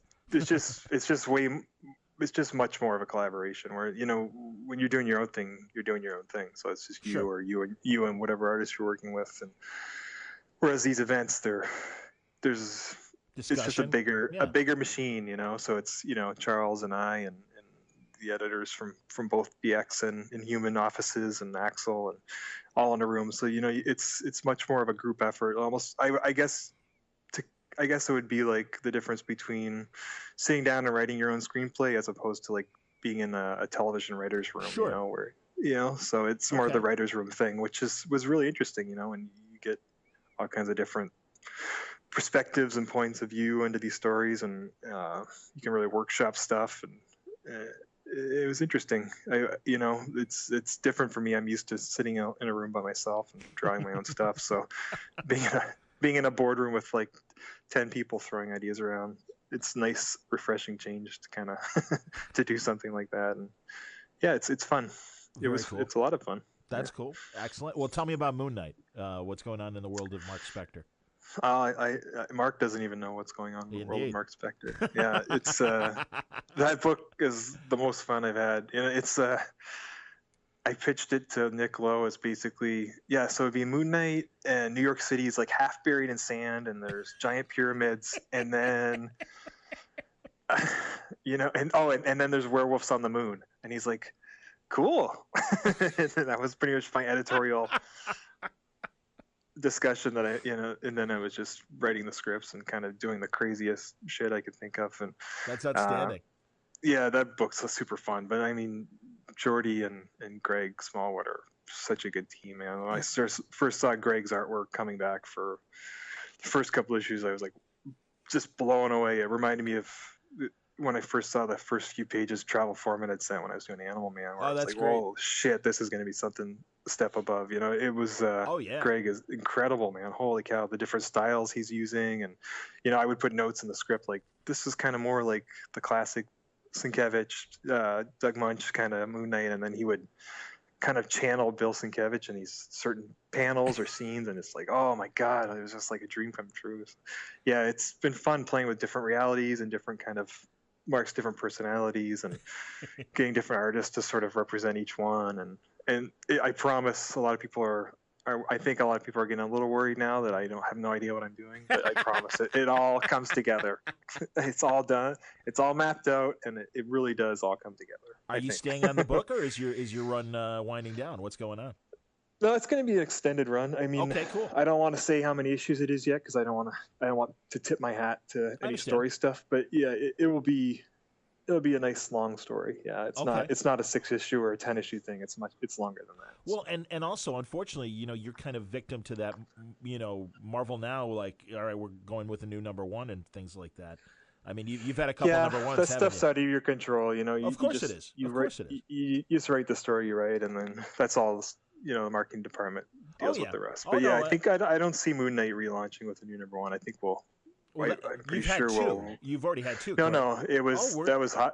It's just much more of a collaboration where, when you're doing your own thing, you're doing your own thing. So it's just you or you and whatever artist you're working with. And whereas these events, there's discussion. It's just a bigger machine, so it's, Charles and I and the editors from both BX and Human offices and Axel and all in a room. So, it's much more of a group effort. Almost, I guess it would be like the difference between sitting down and writing your own screenplay as opposed to like being in a television writer's room, where, so it's more the writer's room thing, which was really interesting, and you get all kinds of different perspectives and points of view into these stories, and you can really workshop stuff, and it was interesting. It's different for me. I'm used to sitting out in a room by myself and drawing my own stuff. So being in a boardroom with like 10 people throwing ideas around, it's nice, refreshing change to kind of to do something like that. And yeah, it's fun. Cool. It's a lot of fun. That's cool. Excellent. Well, tell me about Moon Knight. What's going on in the world of Mark Spector? Mark doesn't even know what's going on in the world of Mark Spector. Yeah, it's that book is the most fun I've had. It's I pitched it to Nick Lowe as basically, so it'd be Moon Knight, and New York City is like half buried in sand, and there's giant pyramids, and then and then there's werewolves on the moon, and he's like, cool. And that was pretty much my editorial discussion that and then I was just writing the scripts and kind of doing the craziest shit I could think of. And that's outstanding. Yeah, that book's super fun, but I mean, Jordy and Greg Smallwood are such a good team, man. When I first saw Greg's artwork coming back for the first couple issues, I was like just blown away. It reminded me of when I first saw the first few pages Travel Foreman had sent when I was doing Animal Man, where I was like, great. "Whoa, shit, this is going to be something a step above." You know, it was. Greg is incredible, man. Holy cow, the different styles he's using, and you know, I would put notes in the script like, "This is kind of more like the classic Sienkiewicz, Doug Munch kind of Moon Knight," and then he would kind of channel Bill Sienkiewicz in these certain panels or scenes, and it's like, oh my god, it was just like a dream come true. Yeah, it's been fun playing with different realities and different kind of Mark's different personalities and getting different artists to sort of represent each one. I promise a lot of people I think a lot of people are getting a little worried now that I don't have no idea what I'm doing, but I promise it all comes together. It's all done. It's all mapped out, and it really does all come together. Are you staying on the book, or is your run winding down? What's going on? No, it's going to be an extended run. I mean, okay, cool. I don't want to say how many issues it is yet because I don't want to tip my hat to any story stuff. But yeah, it'll be a nice long story. Yeah, it's not a 6-issue or a 10-issue thing. It's longer than that. Well, and also, unfortunately, you know, you're kind of victim to that. You know, Marvel now, like, all right, we're going with a new #1 and things like that. I mean, you've had a couple #1s. That stuff's out of your control. You know, of course it is. You just write the story you write, and then that's all. You know, the marketing department deals with the rest. But I think I don't see Moon Knight relaunching with a new #1. I think I'm pretty sure we'll. You've already had 2. No, it was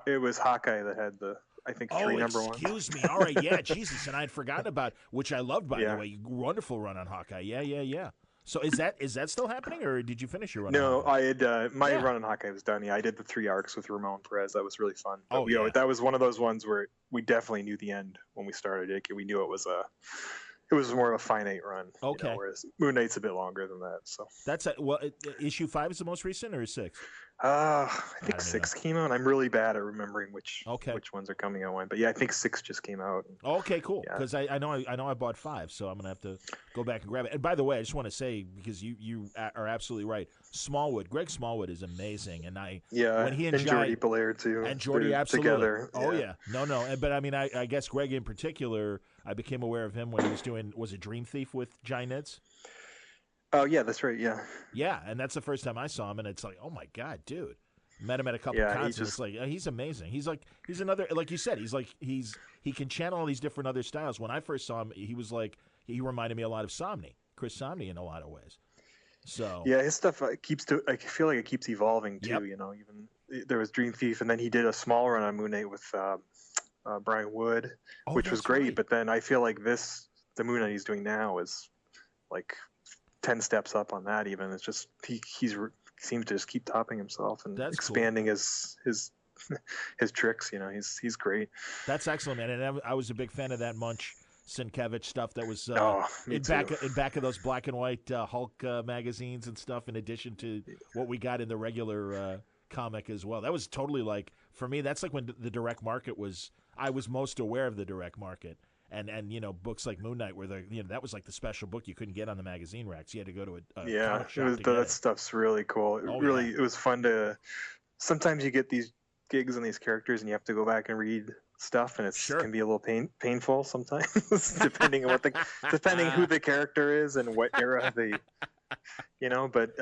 it was Hawkeye that had the. I think 3 #1s. Excuse me. All right, yeah, Jesus, and I'd forgotten about, which I loved, by the way. Wonderful run on Hawkeye. Yeah. So is that still happening, or did you finish your run? No, I had my run on Hawkeye was done. Yeah, I did the 3 arcs with Ramon Perez. That was really fun. But, that was one of those ones where we definitely knew the end when we started it. We knew it was more of a finite run. Okay. You know, whereas Moon Knight's a bit longer than that. So that's issue 5 is the most recent, or 6? I think 6 came out. I'm really bad at remembering which ones are coming out when. But yeah, I think 6 just came out. Okay, cool. Because I know I bought 5, so I'm gonna have to go back and grab it. And by the way, I just want to say, because you are absolutely right, Greg Smallwood is amazing, and when he and Jordy Belair too, and Jordy absolutely together. Oh yeah, no, but I mean, I guess Greg in particular, I became aware of him when he was doing Dream Thief with Jai Nitz? Oh yeah, that's right. Yeah. Yeah, and that's the first time I saw him, and it's like, oh my god, dude. Met him at a couple of cons, and it's like he's amazing. He's another, like you said, he can channel all these different other styles. When I first saw him, he reminded me a lot of Chris Samney in a lot of ways. So yeah, his stuff I feel like it keeps evolving too. Yep. You know, even there was Dream Thief, and then he did a small run on Moon Knight with Brian Wood, which was great. Right. But then I feel like the Moon Knight he's doing now is like 10 steps up on that. Even it's just he seems to just keep topping himself and expanding his tricks. You know, he's great. That's excellent, man. And I was a big fan of that Munch Sienkiewicz stuff that was in back of those black and white Hulk magazines and stuff, in addition to what we got in the regular comic as well. That was totally like, for me, that's like when the direct market I was most aware of the direct market. And you know, books like Moon Knight, where that was like the special book you couldn't get on the magazine racks. You had to go to a comic shop to get that stuff's really cool. It was fun to. Sometimes you get these gigs and these characters, and you have to go back and read stuff, and it can be a little painful sometimes, depending on depending who the character is and what era they, you know. But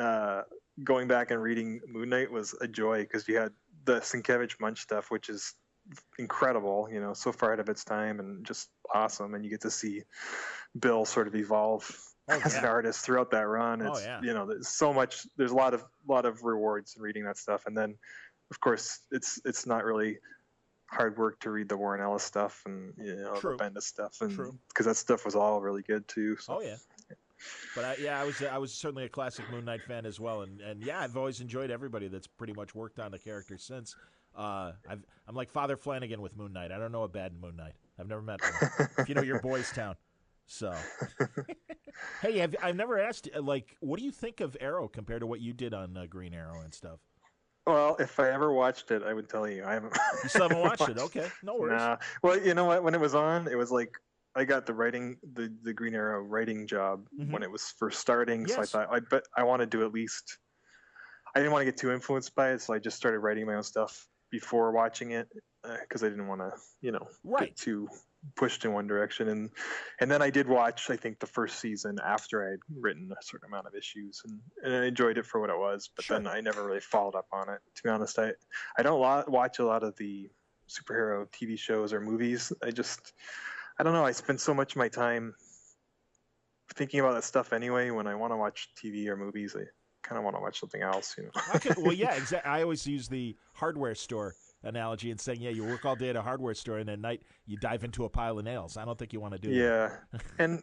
going back and reading Moon Knight was a joy, because you had the Sienkiewicz Munch stuff, which is incredible, you know, so far out of its time and just awesome. And you get to see Bill sort of evolve as an artist throughout that run. It's you know, there's so much, there's a lot of rewards in reading that stuff. And then of course it's not really hard work to read the Warren Ellis stuff and, you know, the Bendis stuff, and because that stuff was all really good too. So. But I was certainly a classic Moon Knight fan as well, and yeah, I've always enjoyed everybody that's pretty much worked on the character since. I'm like Father Flanagan with Moon Knight. I don't know a bad Moon Knight. I've never met one. If you know your Boys Town. So, hey, I've never asked, like, what do you think of Arrow compared to what you did on Green Arrow and stuff? Well, if I ever watched it, I would tell you. I haven't. You still haven't watched it? Okay, no worries. Nah. Well, you know what? When it was on, it was like I got the Green Arrow writing job when it was first starting. Yes. So I wanted to at least. I didn't want to get too influenced by it, so I just started writing my own stuff before watching it because I didn't want to, get too pushed in one direction. And then I did watch, I think, the first season after I had written a certain amount of issues, and I enjoyed it for what it was. But then I never really followed up on it. To be honest, I don't watch a lot of the superhero TV shows or movies. I don't know. I spend so much of my time thinking about that stuff anyway. When I want to watch TV or movies, I kind of want to watch something else, Okay. Well, yeah, exactly. I always use the hardware store analogy and saying, you work all day at a hardware store and at night you dive into a pile of nails. I don't think you want to do that. Yeah. And,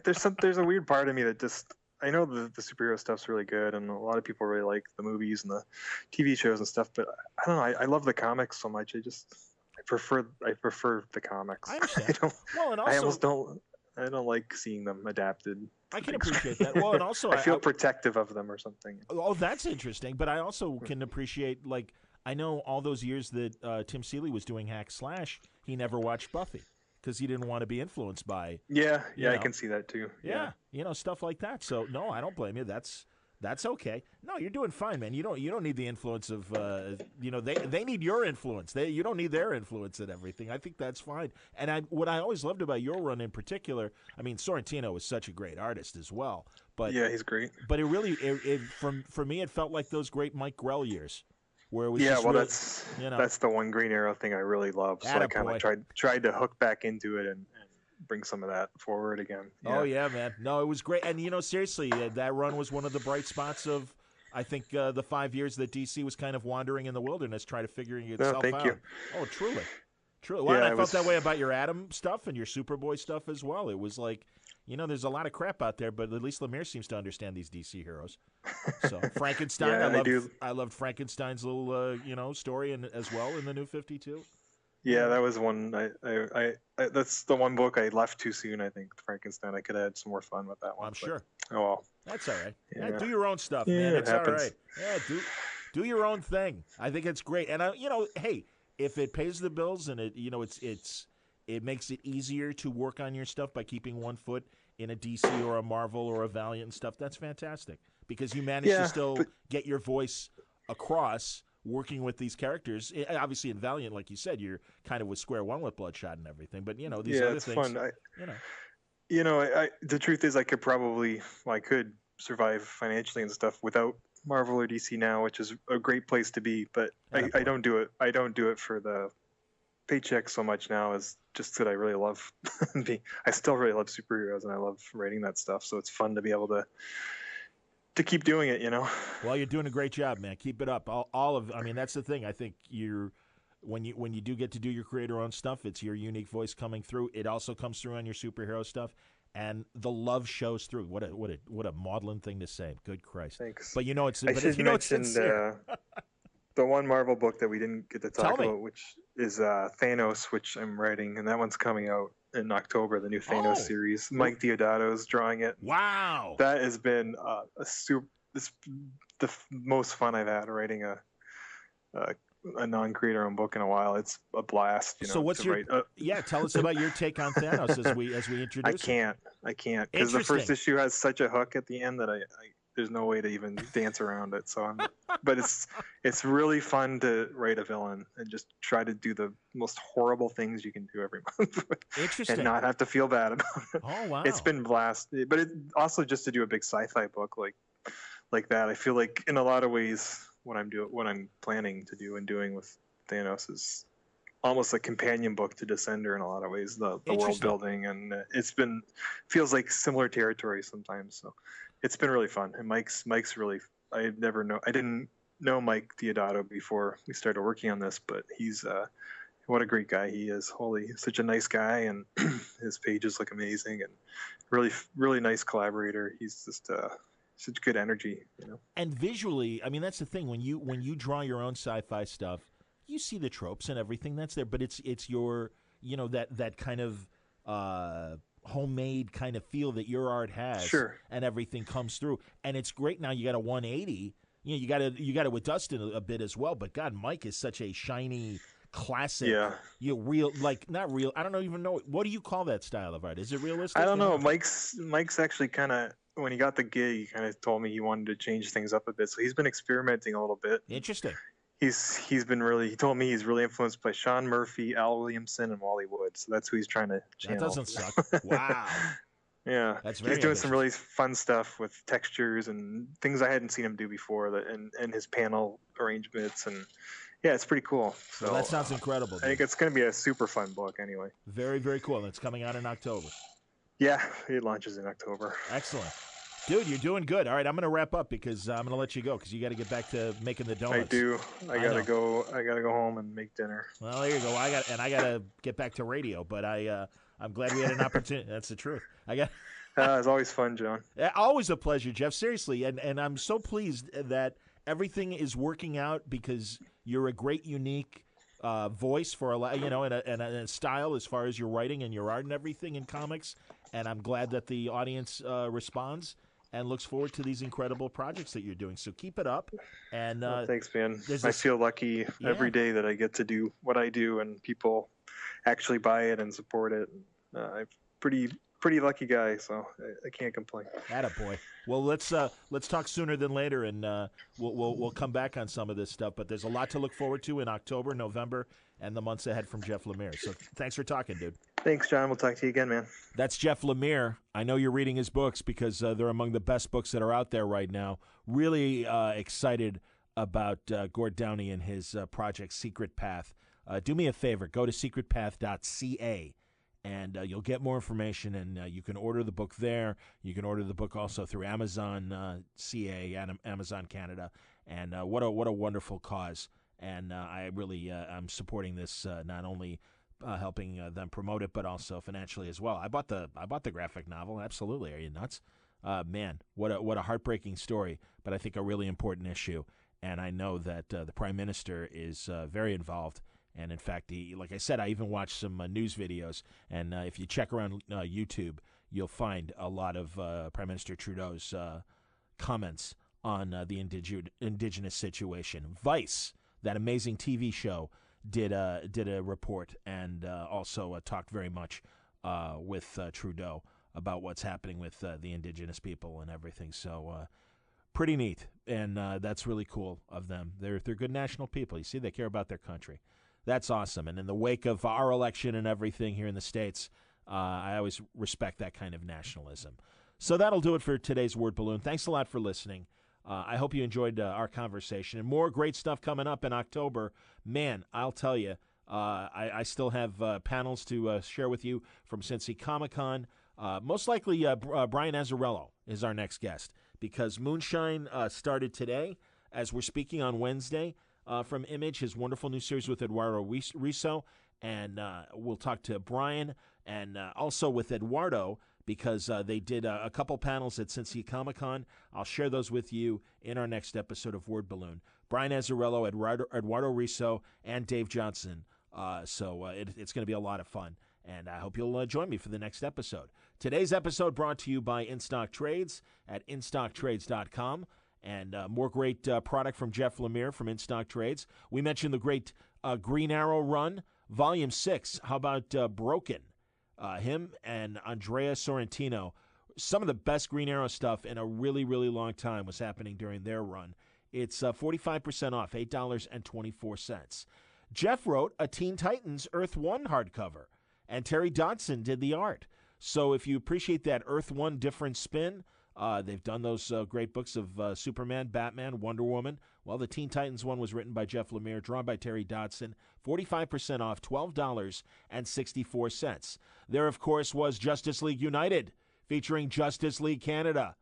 there's a weird part of me that I know the superhero stuff's really good, and a lot of people really like the movies and the TV shows and stuff, but I don't know. I love the comics so much. I prefer the comics. I understand. I don't like seeing them adapted. I can appreciate that. Well, and also I feel protective of them or something. Oh, that's interesting. But I also can appreciate, I know all those years that Tim Seeley was doing Hack Slash, he never watched Buffy because he didn't want to be influenced by. Yeah, I can see that too. Yeah, stuff like that. So no, I don't blame you. That's okay. No, you're doing fine, man. You don't need the influence of they need your influence. You don't need their influence and everything. I think that's fine. And what I always loved about your run in particular, I mean, Sorrentino was such a great artist as well. But yeah, he's great. But it really, for me, it felt like those great Mike Grell years, where it was that's the one Green Arrow thing I really love. So I kind of tried to hook back into it and bring some of that forward again. Yeah. Oh yeah, man. No, it was great. And seriously, that run was one of the bright spots of, I think, the 5 years that DC was kind of wandering in the wilderness, trying to figuring itself out. Thank you. Oh, truly. Well, I felt that way about your Atom stuff and your Superboy stuff as well. It was like, there's a lot of crap out there, but at least Lemire seems to understand these DC heroes. So Frankenstein, I loved Frankenstein's little story as well in the New 52. Yeah, that was one. I that's the one book I left too soon. I think Frankenstein. I could have had some more fun with that one. I'm sure. Oh well. That's all right. Yeah. Do your own stuff, man. It's all right. Yeah, do your own thing. I think it's great. And hey, if it pays the bills and it makes it easier to work on your stuff by keeping one foot in a DC or a Marvel or a Valiant and stuff, that's fantastic because you manage to still get your voice across. Working with these characters, obviously in Valiant, like you said, you're kind of with square one with Bloodshot and everything. But these other things, fun. The truth is, I could survive financially and stuff without Marvel or DC now, which is a great place to be. But I don't do it. I don't do it for the paycheck so much now, as just that I really love. I still really love superheroes, and I love writing that stuff. So it's fun to be able to keep doing it, Well, you're doing a great job, man. Keep it up. That's the thing. I think when you do get to do your creator-owned stuff, it's your unique voice coming through. It also comes through on your superhero stuff, and the love shows through. What a maudlin thing to say. Good Christ. Thanks. But I should mention the one Marvel book that we didn't get to talk about, which is Thanos, which I'm writing, and that one's coming out in October, the new Thanos series. Mike Deodato's drawing it. Wow. That has been the most fun I've had writing a non-creator owned book in a while. It's a blast. So what's tell us about your take on Thanos as we introduce I can't because the first issue has such a hook at the end that I there's no way to even dance around it. So but it's really fun to write a villain and just try to do the most horrible things you can do every month. Interesting. And not have to feel bad about it. Oh wow. It's been blast. But it also just to do a big sci-fi book like that. I feel like in a lot of ways what I'm planning to do and doing with Thanos is almost a companion book to Descender in a lot of ways. The world building, and feels like similar territory sometimes. So it's been really fun. And Mike's really, I didn't know Mike Deodato before we started working on this, but he's what a great guy he is. Holy, such a nice guy, and his pages look amazing, and really, really nice collaborator. He's just such good energy, And visually, that's the thing. When you draw your own sci-fi stuff, you see the tropes and everything that's there, but it's your that kind of homemade kind of feel that your art has. Sure. And everything comes through, and it's great. Now you got a 180. You got it with Dustin a bit as well. But God, Mike is such a shiny classic. Yeah. Real, not real. I don't even know. What do you call that style of art? Is it realistic? I don't know. Mike's actually kind of, when he got the gig, he kind of told me he wanted to change things up a bit. So he's been experimenting a little bit. Interesting. he's been really. He told me he's really influenced by Sean Murphy, Al Williamson, and Wally Wood. So that's who he's trying to channel. That doesn't suck. Wow. Yeah, That's very he's doing ambitious. some really fun stuff with textures and things I hadn't seen him do before. And his panel arrangements, and yeah, it's pretty cool. So Well, that sounds incredible. I think it's going to be a super fun book. Anyway. Very, very cool. It's coming out in October. Yeah, it launches in October. Excellent. Dude, you're doing good. All right, I'm going to wrap up because I'm going to let you go because you got to get back to making the donuts. I do. I gotta go home and make dinner. Well, there you go. I got to get back to radio, but I'm glad we had an opportunity. That's the truth. It's always fun, John. Always a pleasure, Jeff. Seriously, and I'm so pleased that everything is working out because you're a great, unique voice for and a style as far as your writing and your art and everything in comics. And I'm glad that the audience responds and looks forward to these incredible projects that you're doing. So keep it up. And thanks, man. I feel lucky every day that I get to do what I do, and people actually buy it and support it. I'm pretty lucky guy, so I can't complain. Attaboy. Well, let's talk sooner than later, and we'll come back on some of this stuff. But there's a lot to look forward to in October, November, and the months ahead from Jeff Lemire. So thanks for talking, dude. Thanks, John. We'll talk to you again, man. That's Jeff Lemire. I know you're reading his books because they're among the best books that are out there right now. Really excited about Gord Downie and his project Secret Path. Do me a favor. Go to secretpath.ca. And you'll get more information, and you can order the book there. You can order the book also through Amazon CA and Amazon Canada. And what a wonderful cause. And I really I'm supporting this, not only helping them promote it, but also financially as well. I bought the graphic novel. Absolutely. Are you nuts? Man, what a heartbreaking story, but I think a really important issue. And I know that the Prime Minister is very involved. And in fact, like I said, I even watched some news videos. And if you check around YouTube, you'll find a lot of Prime Minister Trudeau's comments on the indigenous situation. Vice, that amazing TV show, did a report and also talked very much with Trudeau about what's happening with the indigenous people and everything. So pretty neat, and that's really cool of them. They're good national people. You see, they care about their country. That's awesome. And in the wake of our election and everything here in the States, I always respect that kind of nationalism. So that'll do it for today's Word Balloon. Thanks a lot for listening. I hope you enjoyed our conversation. And more great stuff coming up in October. Man, I'll tell you, I still have panels to share with you from Cincy Comic-Con. Most likely, Brian Azzarello is our next guest because Moonshine started today as we're speaking on Wednesday. From Image, his wonderful new series with Eduardo Riso, and we'll talk to Brian and also with Eduardo because they did a couple panels at Cincy Comic-Con. I'll share those with you in our next episode of Word Balloon. Brian Azzarello, Eduardo Riso, and Dave Johnson. So it's going to be a lot of fun, and I hope you'll join me for the next episode. Today's episode brought to you by In Stock Trades at InStockTrades.com. And more great product from Jeff Lemire from In Stock Trades. We mentioned the great Green Arrow run, Volume 6. How about Broken? Him and Andrea Sorrentino. Some of the best Green Arrow stuff in a really, really long time was happening during their run. It's 45% off, $8.24. Jeff wrote a Teen Titans Earth 1 hardcover, and Terry Dodson did the art. So if you appreciate that Earth 1 different spin, they've done those great books of Superman, Batman, Wonder Woman. Well, the Teen Titans one was written by Jeff Lemire, drawn by Terry Dodson. 45% off, $12.64. There, of course, was Justice League United, featuring Justice League Canada.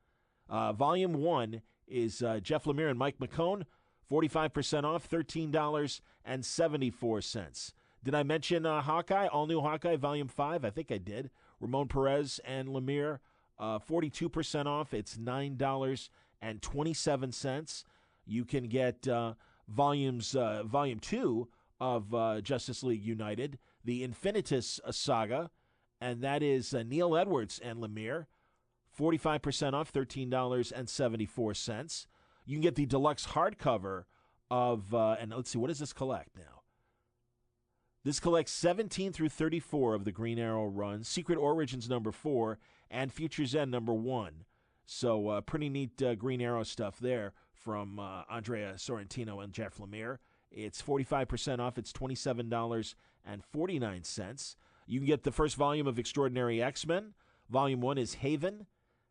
Volume 1 is Jeff Lemire and Mike McCone. 45% off, $13.74. Did I mention Hawkeye, All New Hawkeye, Volume 5? I think I did. Ramon Perez and Lemire. 42% off. It's $9.27. You can get Volume 2 of Justice League United, the Infinitus Saga, and that is Neil Edwards and Lemire. 45% off, $13.74. You can get the deluxe hardcover of, and let's see, what does this collect now? This collects 17 through 34 of the Green Arrow run, Secret Origins number 4, and Future's End number 1. So pretty neat Green Arrow stuff there from Andrea Sorrentino and Jeff Lemire. It's 45% off. It's $27.49. You can get the first volume of Extraordinary X-Men. Volume 1 is Haven.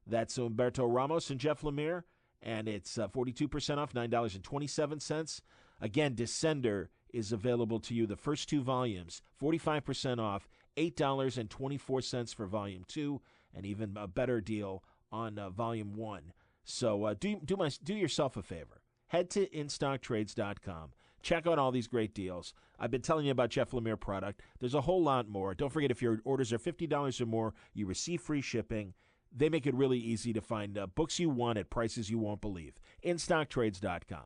That's Humberto Ramos and Jeff Lemire. And it's 42% off, $9.27. Again, Descender is available to you. The first 2 volumes, 45% off, $8.24 for Volume 2, and even a better deal on Volume 1. So do yourself a favor. Head to InStockTrades.com. Check out all these great deals. I've been telling you about Jeff Lemire product. There's a whole lot more. Don't forget, if your orders are $50 or more, you receive free shipping. They make it really easy to find books you want at prices you won't believe. InStockTrades.com.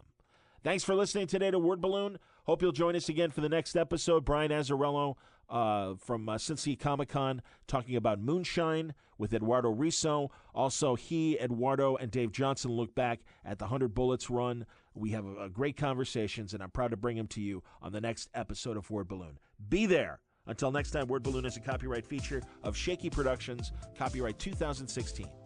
Thanks for listening today to Word Balloon. Hope you'll join us again for the next episode. Brian Azzarello from Cincy Comic-Con talking about Moonshine with Eduardo Riso. Also, he, Eduardo, and Dave Johnson look back at the 100 Bullets run. We have great conversations, and I'm proud to bring them to you on the next episode of Word Balloon. Be there. Until next time, Word Balloon is a copyright feature of Shaky Productions, copyright 2016.